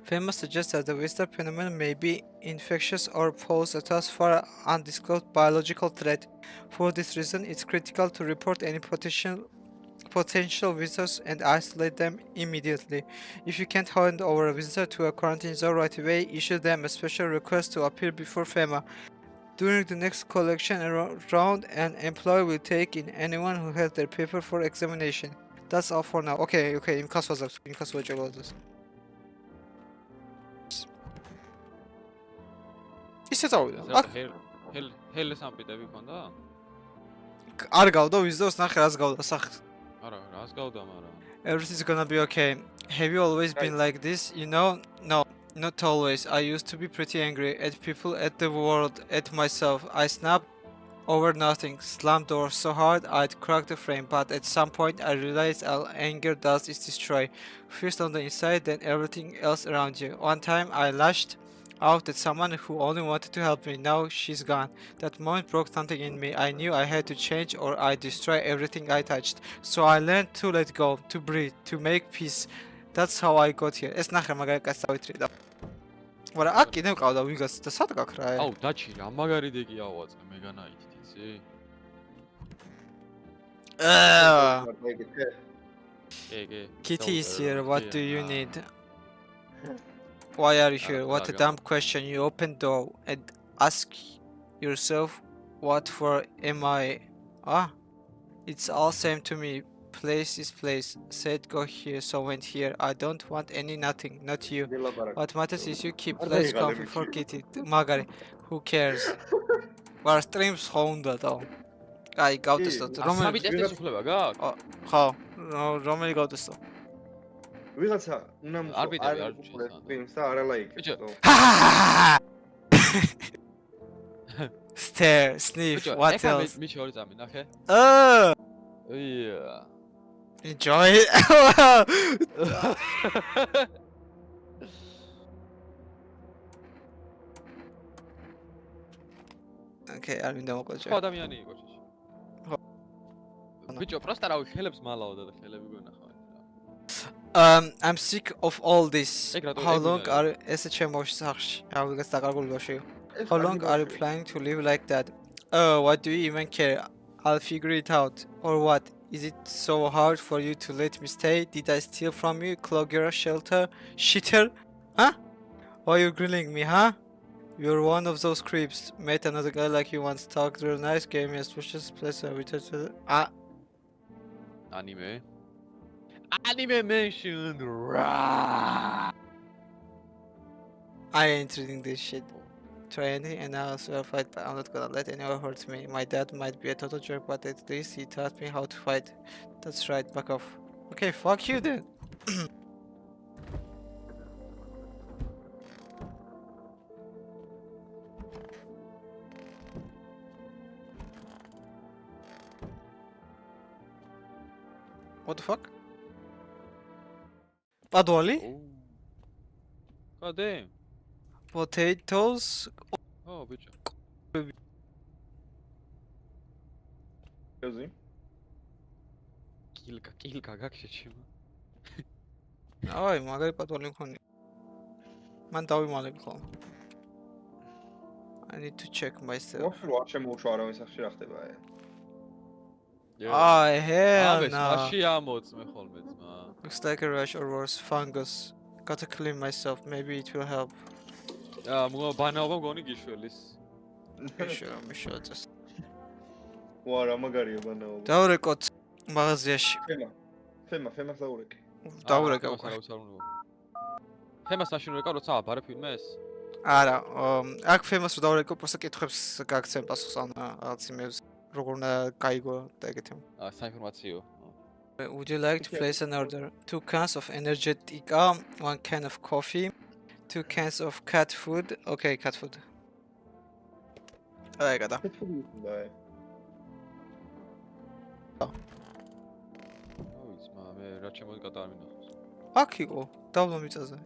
FEMA suggests that the visitor phenomenon may be infectious or pose a thus far undisclosed biological threat. For this reason, it's critical to report any potential visitors and isolate them immediately. If you can't hand over a visitor to a quarantine zone right away, issue them a special request to appear before FEMA. During the next collection round, an employee will take in anyone who has their paper for examination. That's all for now. Okay, imkas olacak. ისე წავიდა. აქ ჰელეს ამპიტები ქონდა? არ გავდა ვიზდოს ნახე რას გავდა სახს. არა, რას გავდა, მაგრამ Everything's gonna be okay. Have you always been like this? You know? No, not always. I used to be pretty angry at people, at the world, at myself. I snapped over nothing, slammed doors so hard I'd crack the frame, but at some point I realized all anger does is destroy. First on the inside, then everything else around you. One time I lashed out at someone who only wanted to help me. Now she's gone. That moment broke something in me. I knew I had to change or I'd destroy everything I touched. So I learned to let go, to breathe, to make peace. That's how I got here. ეს ნახე მაგალითად დავიტრიდა. მაგრამ აქ კიდევ ყავდა ვიგას და სად გაქრა? აუ, დაჩი რა მაგარი დეგი ავაწყე მეგანაით იცი? კი. Kitty is here. What do you need? Why are you here? What a dumb question. You open door and ask yourself, what for am I? It's all same to me. Place is place. Said go here, so went here. I don't want any nothing, not you. What matters is you keep place comfy for Kitty. Magari, who cares? Var streams ხონდა და. აი, გავტესტოთ. სამი ტესტის უფლება გაქვს? ხო, რომელი გავტესტო? ვიღაცა უნდა არბიტრები არ ჭირს. ფილმს და არა ლაიქებს. Stare, sniff, what else? მე შორი წამი ნახე. Yeah. Enjoy it. Okay, არ მინდა მოყვა. ხო ადამიანი იყო შეში. ბიჭო, პროსტა რავი ხელებს მალავდა და ხელები გონახავ. I'm sick of all this. How long are ესე ჩემოში სახში? ავიღეს დაკარგული ბავშვი. How long are you planning to live like that? Oh, what do you even care? I'll figure it out. Or what? Is it so hard for you to let me stay? Did I steal from you? Clog your shelter? Shitter? Huh? Why are you grilling me, huh? You're one of those creeps. Met another guy like you once. Talked real nice, gave me a suspicious place and returned to Anime. Anime mentioned. Rah. I ain't reading this shit. Try anything and I'll swear fight, but I'm not gonna let anyone hurt me. My dad might be a total jerk, but at least he taught me how to fight. That's right, back off. Okay, fuck you then. What the fuck? Padoli? Oh. God damn. Potatoes? Oh, bicho. yazayım. Kilka, как შეჩიმა? აი, მაგარი პატოლი მქონია. მან დავიმალები ხოლმე. I need to check myself. ვაფშე არ შემოუშვა არავინ სახში რა ხდება აი. Ah, hell აბე, no. საში ამოწმე ხოლმე ძმა. Looks like a rash or worse, fungus. Gotta clean myself, maybe it will help. ბანაობა მგონი გიშველის. I'm sure just. ვა რა მაგარია ბანაობა. დავრეკოთ მაღაზიაში. ფემას დაურეკე. დავრეკე უკვე. თემას მაშინ ვეკა როცა აბარე ფილმეს? არა, აქ ფემას რო დავრეკო, просто კითხვებს გაგცემ პასუხს ან რაღაც იმებს როგორ უნდა გაიგო და ეგეთი. საინფორმაციო. Would you like to place an order? 2 cans of energetica, 1 can of coffee, 2 cans of cat food. Okay, cat food. აი გადა. ოი ძმა, მე რა შემოიკატა არ მინახავს. აქ იყო, დაბლა მიწაზე.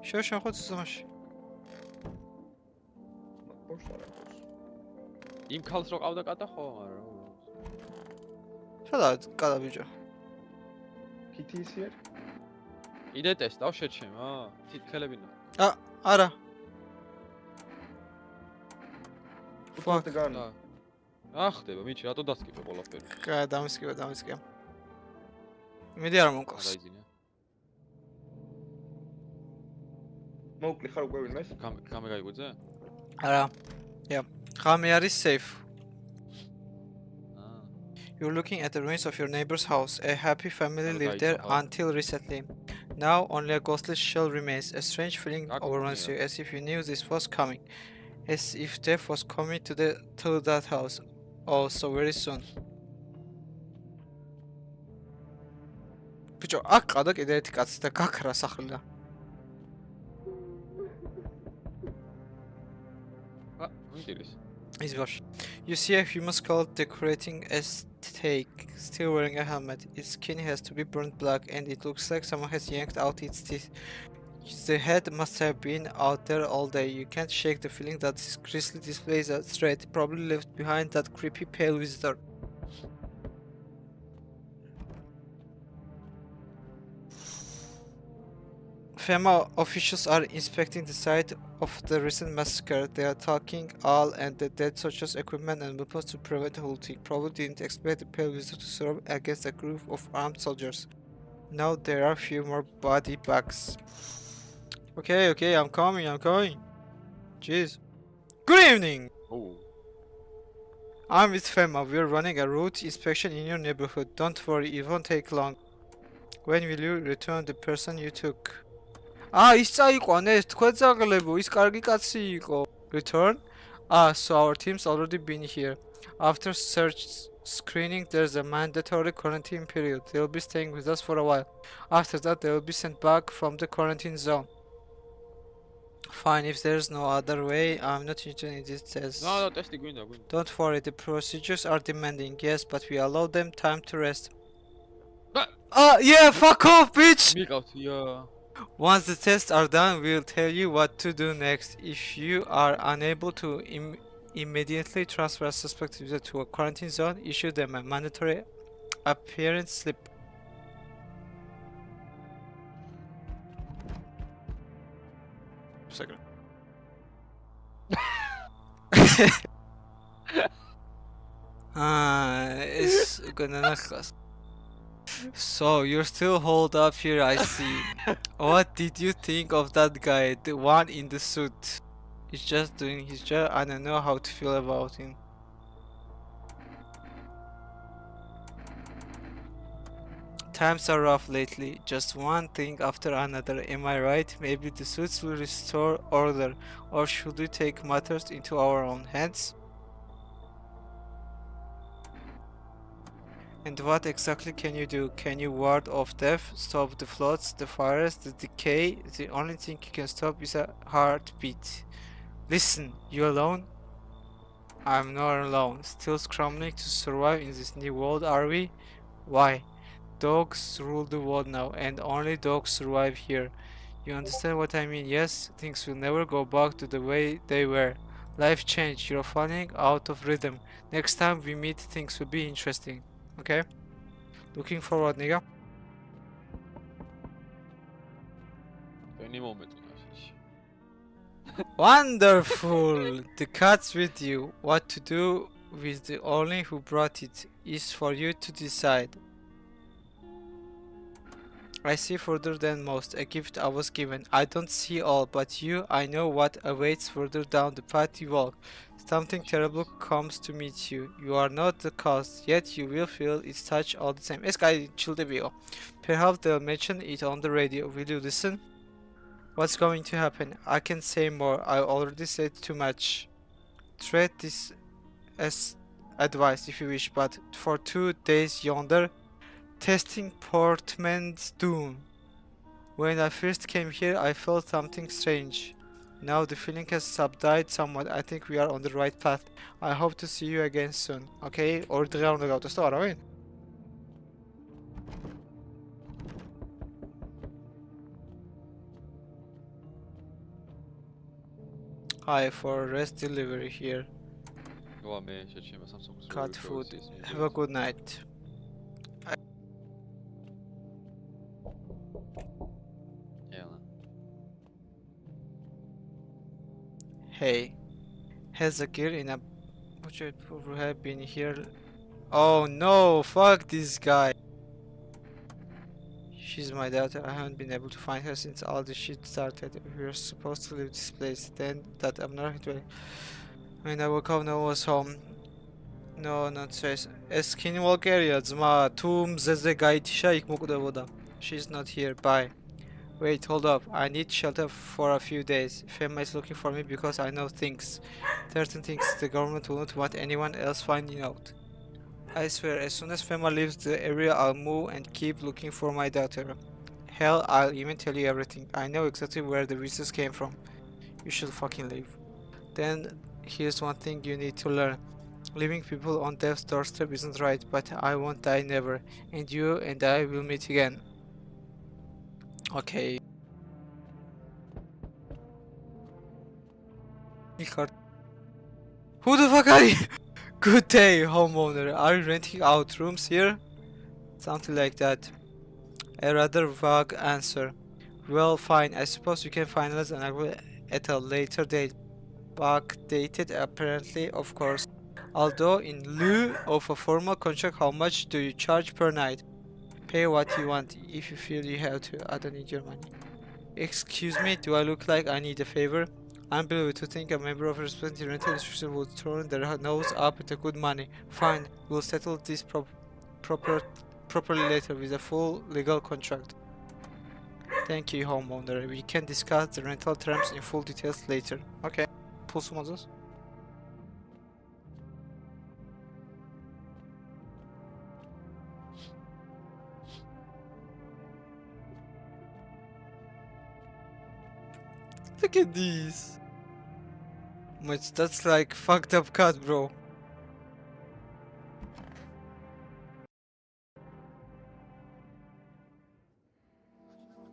შევშენხოთ ზომაში. იმ ქალს რო ყავდა კატა ხო, არა. სადაა კატა ბიჭო? კითი ისი არის? იდე ტესტავ შეჩემა? თითქელებინა. არა. ფაქ გან. რა ხდება, მიჩი, რატო დასკიპე ყველაფერი? კა დამისკია. მიდი არ მომყავს. დაიძინე. მოუკლი ხარ უკვე ვინმეს? კამე გაიგვიძე? არა. Yeah. ღამე არის safe. აა. You're looking at the ruins of your neighbor's house. A happy family Oh, lived right, there uh-huh. until recently. Now only a ghostly shell remains. A strange feeling Ah, overruns yeah. you, as if you knew this was coming. As if death was coming to that house. Oh, so very soon. ბიჭო, აქ ყავდა კიდე ერთი კაცი და გაქრა სახლიდან. ინტერესი. Is Bosch. You see a human skull decorating a stake, still wearing a helmet. Its skin has to be burnt black, and it looks like someone has yanked out its teeth. The head must have been out there all day. You can't shake the feeling that this grisly displays a threat, probably left behind that creepy pale visitor. FEMA officials are inspecting the site of the recent massacre. They are talking all and the dead soldiers' equipment and weapons to prevent looting. Probably didn't expect the pale visitor to serve against a group of armed soldiers. Now there are a few more body bags. Okay, I'm coming. Jeez. Good evening! ო. I'm with FEMA. We're running a route inspection in your neighborhood. Don't worry, it won't take long. When will you return the person you took? ის წაიყვანე ეს თქვენძაღლებო, ის კარგი კაცი იყო. Return? So our team's already been here. After search screening, there's a mandatory quarantine period. They'll be staying with us for a while. After that, they will be sent back from the quarantine zone. Fine, if there's no other way, I'm not interested in this test. No, ტესტი გვინდა. Don't worry, the procedures are demanding, yes, but we allow them time to rest. Yeah, fuck off, bitch! მიყავთ, ია. Once the tests are done, we'll tell you what to do next. If you are unable to immediately transfer a suspect user to a quarantine zone, issue them a mandatory appearance slip. Second. It's gonna. So you're still holed up here, I see. What did you think of that guy, the one in the suit? He's just doing his job. I don't know how to feel about him. Times are rough lately, just one thing after another, am I right? Maybe the suits will restore order, or should we take matters into our own hands? And what exactly can you do? Can you ward off death, stop the floods, the fires, the decay? The only thing you can stop is a heartbeat. Listen, you alone? I'm not alone. Still scrambling to survive in this new world, are we? Why? Dogs rule the world now, and only dogs survive here. You understand what I mean? Yes, things will never go back to the way they were. Life changed. You're falling out of rhythm. Next time we meet, things will be interesting. Okay? Looking forward, nigga. Any moment 하시지. Wonderful! The cat's with you. What to do with the only who brought it is for you to decide. I see further than most, a gift I was given. I don't see all, but you, I know what awaits further down the path you walk. Something terrible comes to meet you. You are not the cause, yet you will feel its touch all the same. This guy chill the video. Perhaps they'll mention it on the radio. Will you listen? What's going to happen? I can say more. I already said too much. Treat this as advice if you wish, but for 2 days yonder, testing Portman's doom. When I first came here, I felt something strange. Now the feeling has subsided somewhat. I think we are on the right path. I hope to see you again soon. Okay? Ordre on the go. Det står der, vel? Hi, for rest delivery here. 요함에 셔츠면 삼성 Cut food. Have a good night. Hey, has a girl in a budget who have been here? Oh no, fuck this guy. She's my daughter. I haven't been able to find her since all this shit started. We were supposed to leave this place. Then that abnormal when I woke up, no one was home. No, not trace. Skinwalker zma tum zeze gaitisha ikmukudavoda. She's not here. Bye. Wait, hold up. I need shelter for a few days. Fema is looking for me because I know things. Certain things the government will not want anyone else finding out. I swear, as soon as Fema leaves the area, I'll move and keep looking for my daughter. Hell, I'll even tell you everything. I know exactly where the visitors came from. You should fucking leave. Then, here's one thing you need to learn. Leaving people on death's doorstep isn't right, but I won't die never. And you and I will meet again. Okay. Who the fuck are you? Good day, homeowner. Are you renting out rooms here? Something like that. A rather vague answer. Well, fine. I suppose we can finalize an agreement at a later date. Backdated, apparently, of course. Although, in lieu of a formal contract, how much do you charge per night? Pay what you want if you feel you have to. I don't need your money. Excuse me, do I look like I need a favor? Unbelievable to think a member of a responsible rental institution would turn their nose up at a good money. Fine, we'll settle this properly later with a full legal contract. Thank you, homeowner. We can discuss the rental terms in full details later. Okay. Pulsumazos. Look at these. Much that's like fucked up cut, bro.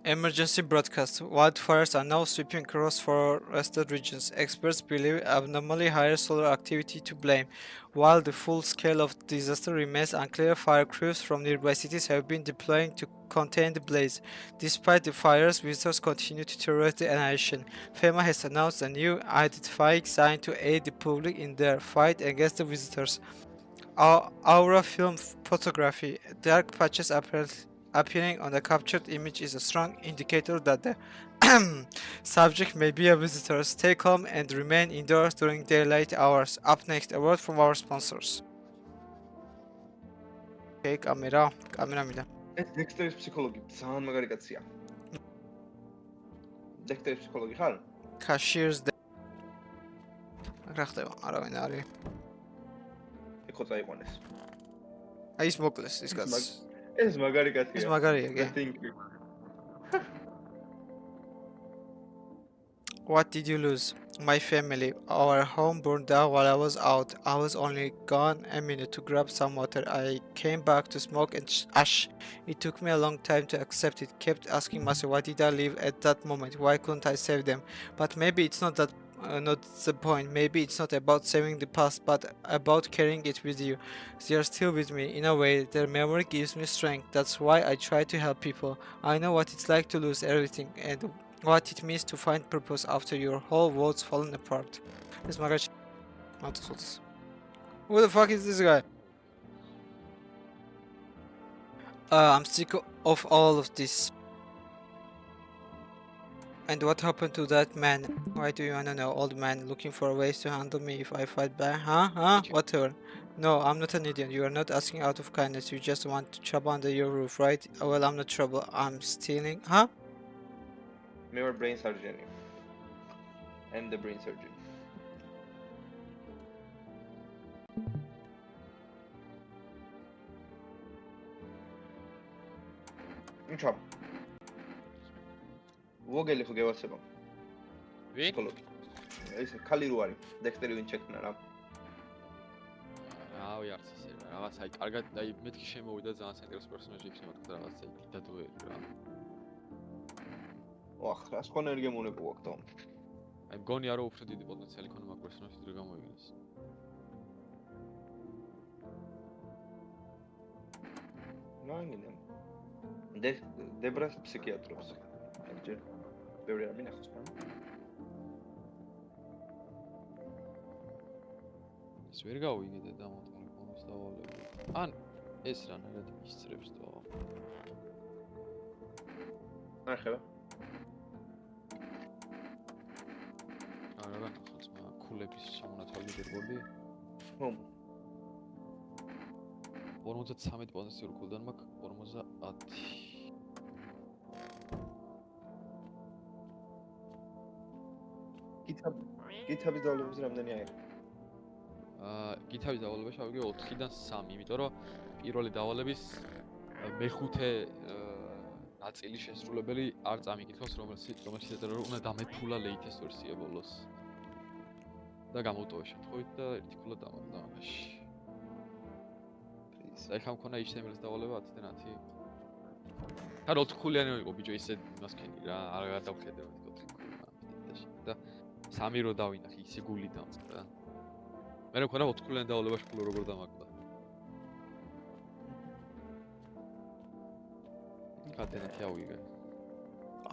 Emergency broadcast. Wildfires are now sweeping across forested regions. Experts believe abnormally higher solar activity to blame. While the full scale of the disaster remains unclear, fire crews from nearby cities have been deploying to contain the blaze. Despite the fires, visitors continue to terrorize the nation. FEMA has announced a new identifying sign to aid the public in their fight against the visitors. Aura film photography. Dark patches appearing on the captured image is a strong indicator that the subject may be a visitor. Stay calm and remain indoors during daylight hours. Up next, a word from our sponsors. Okay, camera. ეს დექსტერის ფსიქოლოგი ძალიან მაგარი კაცია. დექსტერის ფსიქოლოგი ხარ? Cashiers რა ხდება? არავინ არის. ეხო წაიყვანეს. აი ის მოკლეს ის კაცი. ეს მაგარი კაცია. ეს მაგარია, კი. What did you lose? My family. Our home burned down while I was out. I was only gone a minute to grab some water. I came back to smoke and ash. It took me a long time to accept it. Kept asking myself, why did I leave at that moment? Why couldn't I save them? But maybe it's not that. Not the point. Maybe it's not about saving the past, but about carrying it with you. They are still with me. In a way, their memory gives me strength. That's why I try to help people. I know what it's like to lose everything and what it means to find purpose after your whole world's fallen apart. This magazine. Who the fuck is this guy? I'm sick of all of this. And what happened to that man? Why do you wanna know? Old man looking for ways to handle me if I fight back? Huh? Whatever. No, I'm not an idiot. You are not asking out of kindness. You just want to trouble under your roof, right? Well, I'm not trouble. I'm stealing. Huh? მე ვარ brain surgeon. I'm the brain surgeon. ნიჩა. ვოგელი ხო გევასება? ვინ? ფსიქოლოგი. ეს ხალი რო არის, დექსტერი ვინ ჩეკნა რა. რავი არც ისე რა. რაღაც აი კარგად აი მეთქი შემოვიდა ძალიან საინტერესო პერსონაჟი იქნება თქო რაღაც აი დიდადოები რა. ოხ, რას ხონ ენერგემუნე გუაქვს? აი მგონია რომ უფრო დიდი პოტენციალი ქონა მაგ პერსონაჟს რომ გამოიგნეს. ნაინგინე. დებრას ფსიქიატრობს. ეგჯერ ბევრი არ მინახავს რა. ეს ვერ გავიგე და მოთხოვი ბონუს დავალები. ან ეს რანაირად ისწრებს თო. ახლა არა განახოს მაგ ქულების შემონათვალი გერბოლი. ხომ 53 პოზიციური ქულდან მაქვს 50. გითაბის დავალებაზე რამდენი არის? გითაბის დავალება შევიგე 4-დან 3, იმიტომ რომ პირველი დავალების მეხუთე ნაწილი შესრულებელი არ წამიკითხავს, რომელშიც ეწერა რომ უნდა დამეთულა latest ვერსია ბოლოს. და გამოვტოვე შემთხვევით და ერთი ქულა დამარდა ამაში. აი ხომ ქონა HTML-ის დავალება 10-დან 10. არ 4 ქულიანი იყო ბიჭო ისე მასქენი რა, არ გადავხედავთ 4 ქულიანი და 3 რო დავინახე ისე გული დამწყდა. მე მქონდა 4 ქულიანი დავალებაში ქულა როგორ დამაკდა. კატენეთი ავიღე.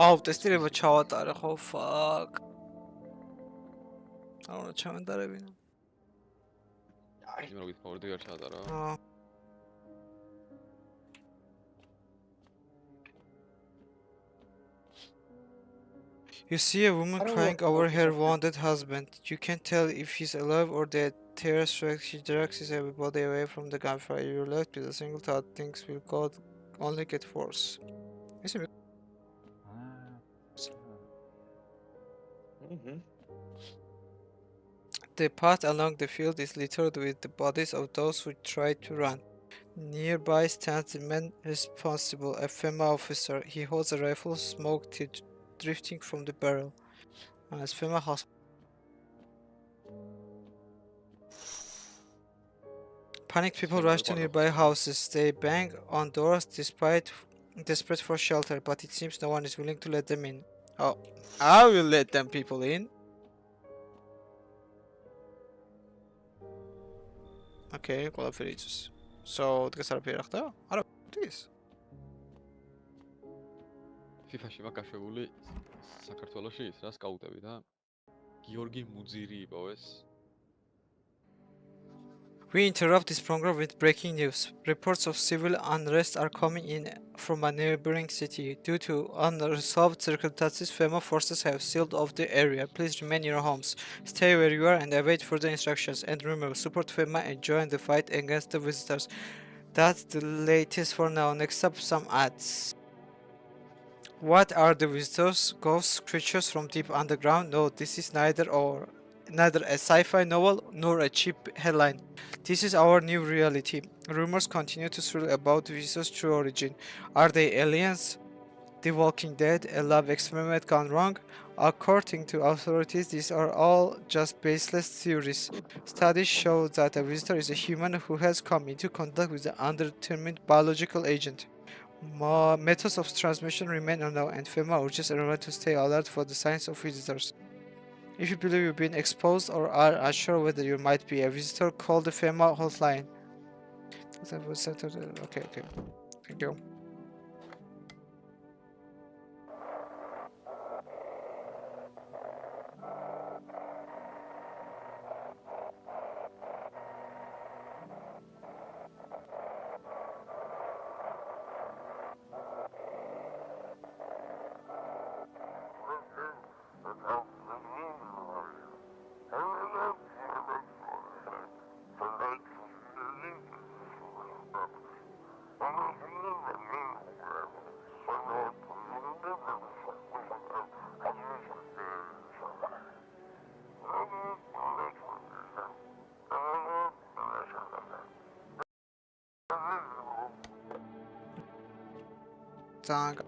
აუ, ტესტირება ჩავატარე ხო, fuck. აუ, ჩავანდარებინა. აი, მე როგორ ვარ დიარ ჩაატარა. You see a woman crying over her wounded husband. You can't tell if he's alive or dead. Terror strikes. She drags everybody away from the gunfire. You're left with a single thought: things will only get worse. The path along the field is littered with the bodies of those who tried to run. Nearby stands the man responsible, a FEMA officer. He holds a rifle, smoke drifting from the barrel. As FEMA hospital. Panicked people rush to nearby houses. They bang on doors desperate for shelter, but it seems no one is willing to let them in. Oh, I will let them people in. Okay, ყველაფერი იცის. So, დღეს არაფერი ხდება? არა, ის. FIFA-ში მაგაშვებული საქართველოში ის რა სკაუტები და გიორგი მუძირი იპოვეს. We interrupt this program with breaking news. Reports of civil unrest are coming in from a neighboring city. Due to unresolved circumstances, FEMA forces have sealed off the area. Please remain in your homes. Stay where you are and await further instructions. And remember, support FEMA and join the fight against the visitors. That's the latest for now. Next up, some ads. What are the visitors? Ghosts, creatures from deep underground? No, this is neither a sci-fi novel nor a cheap headline. This is our new reality. Rumors continue to swirl about the visitors' true origin. Are they aliens? The Walking Dead, a lab experiment gone wrong? According to authorities, these are all just baseless theories. Studies show that a visitor is a human who has come into contact with an undetermined biological agent. Methods of transmission remain unknown, and FEMA urges everyone to stay alert for the signs of visitors. If you believe you've been exposed or are unsure whether you might be a visitor, call the FEMA hotline. Okay, thank you. Thank.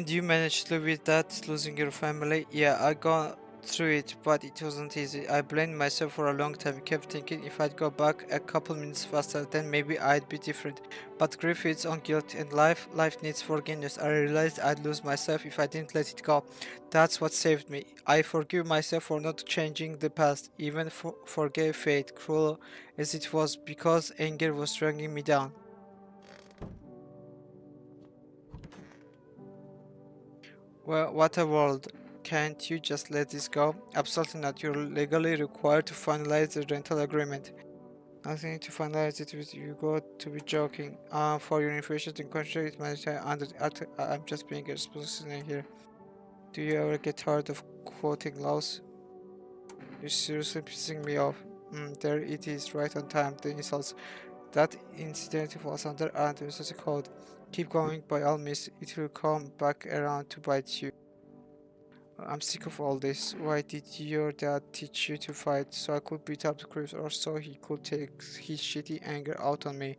You managed to live with that, losing your family? Yeah, I got through it, but it wasn't easy. I blamed myself for a long time, kept thinking if I'd go back a couple minutes faster, then maybe I'd be different. But grief feeds on guilt, and life needs forgiveness. I realized I'd lose myself if I didn't let it go. That's what saved me. I forgive myself for not changing the past, even forgave fate, cruel as it was, because anger was dragging me down. Well, what a world. Can't you just let this go? Absolutely not. You're legally required to finalize the rental agreement. Nothing to finalize it with you got to be joking. For your information, the contract is mandatory under I'm just being a responsible here. Do you ever get tired of quoting laws? You're seriously pissing me off. There it is, right on time. The insults. That incident was under administrative code. Keep going by all means. It will come back around to bite you. I'm sick of all this. Why did your dad teach you to fight? So I could beat up the creeps, or so he could take his shitty anger out on me.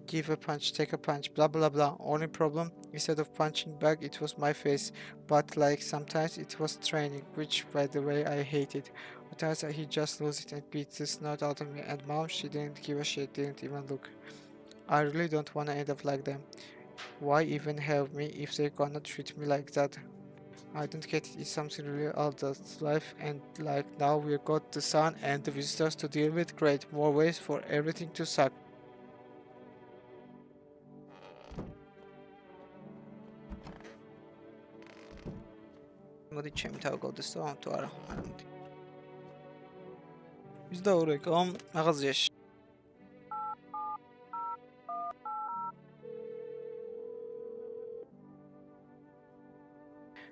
Give a punch, take a punch, blah blah blah. Only problem, instead of punching back, it was my face. But like sometimes it was training, which by the way I hated. Sometimes he just lose it and beat the snot out of me. And mom, she didn't give a shit, didn't even look. I really don't wanna end up like them. Why even have me if they're gonna treat me like that? I don't get it. It's something really out of life, and like now we've got the sun and the visitors to deal with. Great, more ways for everything to suck. მოდი ჩემი თავი გავდესო თუ არა არა მოდი ის და ორეკო მაღაზიაში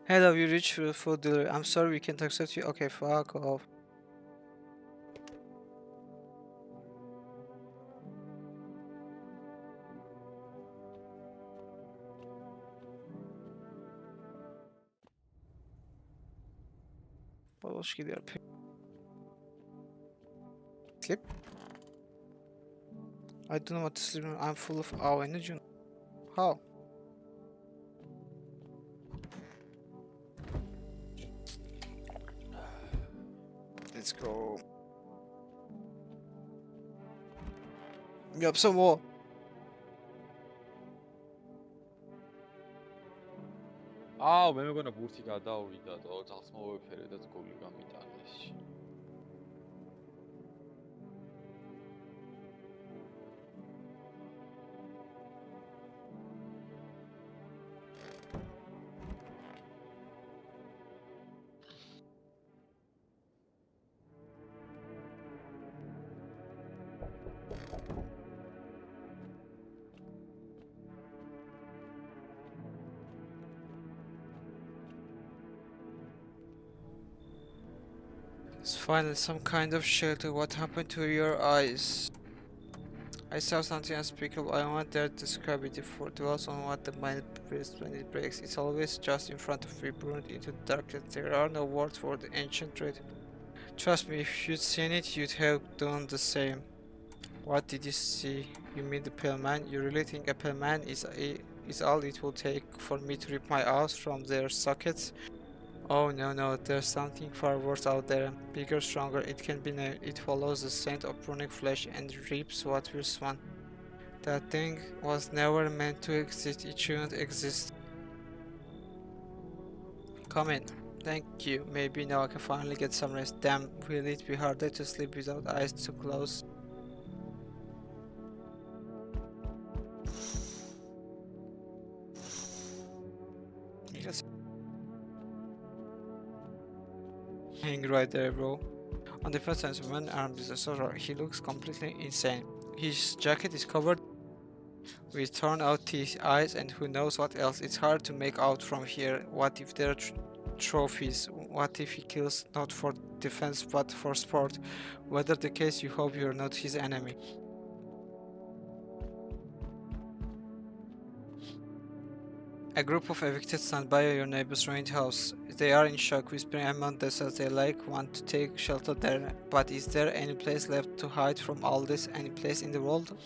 Hello, you reached for food delivery. I'm sorry we can't accept you. Okay, fuck off. ბოლოს კიდე არ sleep? I don't know what to sleep. I'm full of our energy. How? Let's go. Yup, some more. მე მეგონა ბურთი გადავიდა და ძაღლს მოვეფერე და გოლი გამიტანეს. It's finally some kind of shelter. What happened to your eyes? I saw something unspeakable. I won't dare describe it. It dwells on what the mind feels when it breaks. It's always just in front of me, burned into the darkness. There are no words for the ancient dread. Trust me, if you'd seen it, you'd have done the same. What did you see? You mean the pale man? You really think a pale man is all it will take for me to rip my eyes from their sockets? Oh no, there's something far worse out there. Bigger, stronger, it can be named. It follows the scent of burning flesh and reaps what we want. That thing was never meant to exist. It shouldn't exist. Come in. Thank you. Maybe now I can finally get some rest. Damn, will it be harder to sleep without eyes too close? Just hang right there, bro. On the first sense, one armed is a sorcerer. He looks completely insane. His jacket is covered with torn out teeth, eyes, and who knows what else. It's hard to make out from here. What if there are trophies? What if he kills not for defense but for sport? Whether the case, you hope you're not his enemy. A group of evicted stand by your neighbor's ruined house. They are in shock, whispering among themselves they want to take shelter there. But is there any place left to hide from all this? Any place in the world?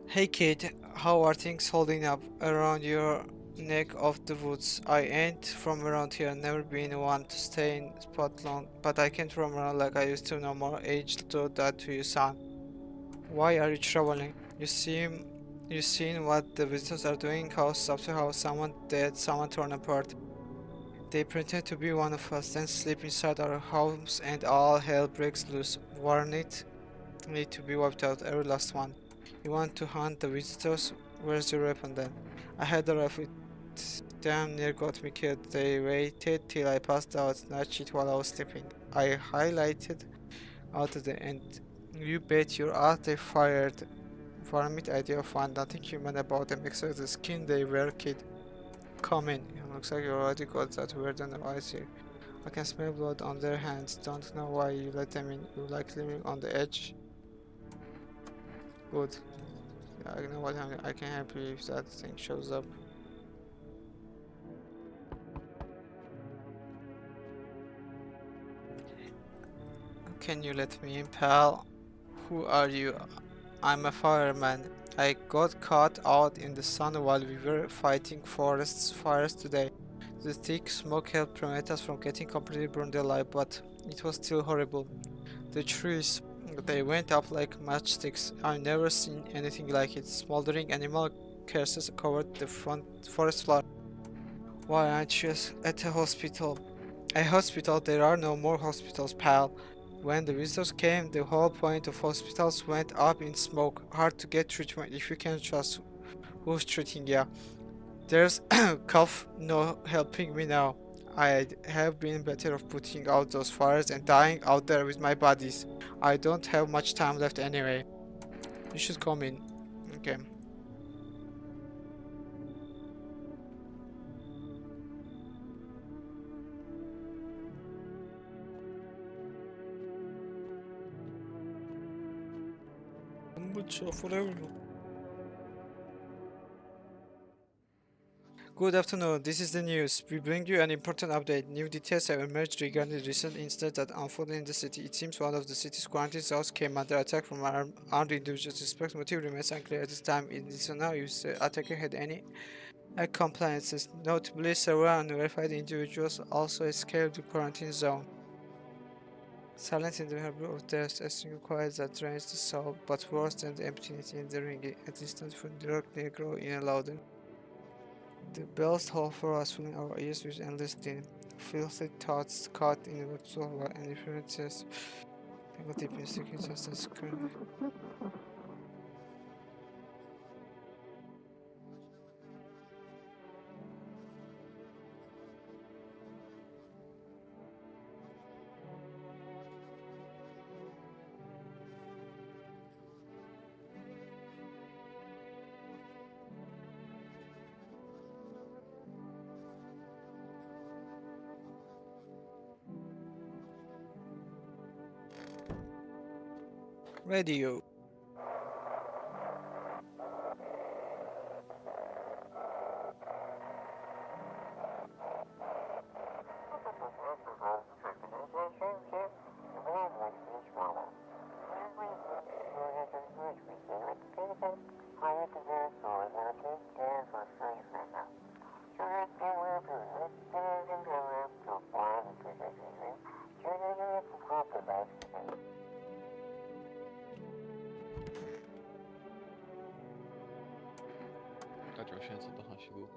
Hey kid, how are things holding up around your neck of the woods? I ain't from around here, never been one to stay in spot long, but I can't roam around like I used to no more. Age to that to you, son. Why are you traveling? You seen what the visitors are doing? House after house, someone dead, someone torn apart. They pretend to be one of us, then sleep inside our homes and all hell breaks loose. Warn it need to be wiped out, every last one. You want to hunt the visitors? Where's your weapon then? I had a rifle, it damn near got me killed. They waited till I passed out, snatched it while I was sleeping. I highlighted out of the end. You bet your ass they fired. Varmint idea of fun, nothing human about them except the skin they wear, kid. Come in. It looks like you already got that weird on the eyes here. I can smell blood on their hands. Don't know why you let them in. You like living on the edge? Good. Yeah, I know what I can help you if that thing shows up. Can you let me in, pal? Who are you? I'm a fireman. I got caught out in the sun while we were fighting forest fires today. The thick smoke helped prevent us from getting completely burned alive, but it was still horrible. The trees, they went up like matchsticks. I've never seen anything like it. Smoldering animal curses covered the front forest floor. Why aren't you at a hospital? A hospital? There are no more hospitals, pal. When the visitors came, the whole point of hospitals went up in smoke. Hard to get treatment if you can't trust who's treating ya. There's cough, no helping me now. I'd have been better off putting out those fires and dying out there with my buddies. I don't have much time left anyway. You should come in. Okay. Good afternoon, this is the news. We bring you an important update. New details have emerged regarding the recent incident that unfolded in the city. It seems one of the city's quarantine zones came under attack from armed individuals. The suspect's motive remains unclear at this time. In this if the attacker had any compliances. Notably, several unverified individuals also escaped the quarantine zone. Silence in the harbor of death, a single quiet that drains the soul, but worse than the emptiness in the ring, a distant from the rock negro in a louder. The bell's hover was filling our ears with endless din, filthy thoughts caught in the webs of law and inferences, tangled deep in secret justice currently. Radio. გაჭირა შენ ცოტა ხანში გულ.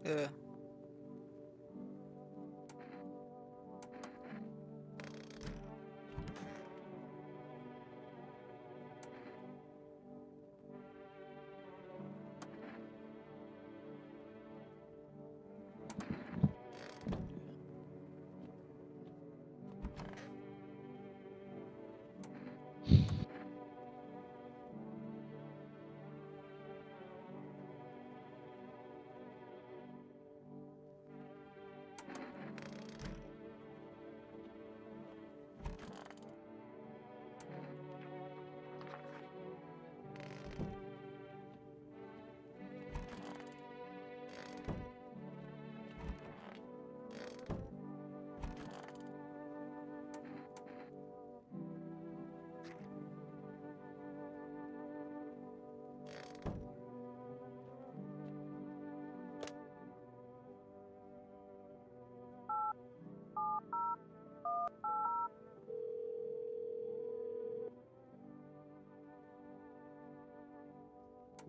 Yeah.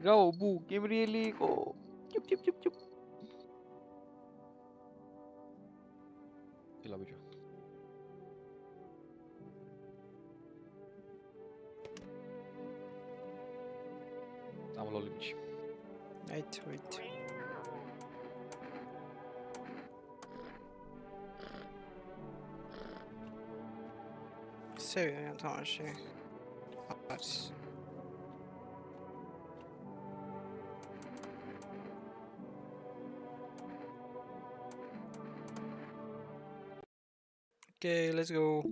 რაო ბუ გემრიელი იყო. ჭუპ. ელა ბიჭო. წამოვალ ლიმინში. Wait. Seviyorum ya tamam şey. Arts. Okay, let's go.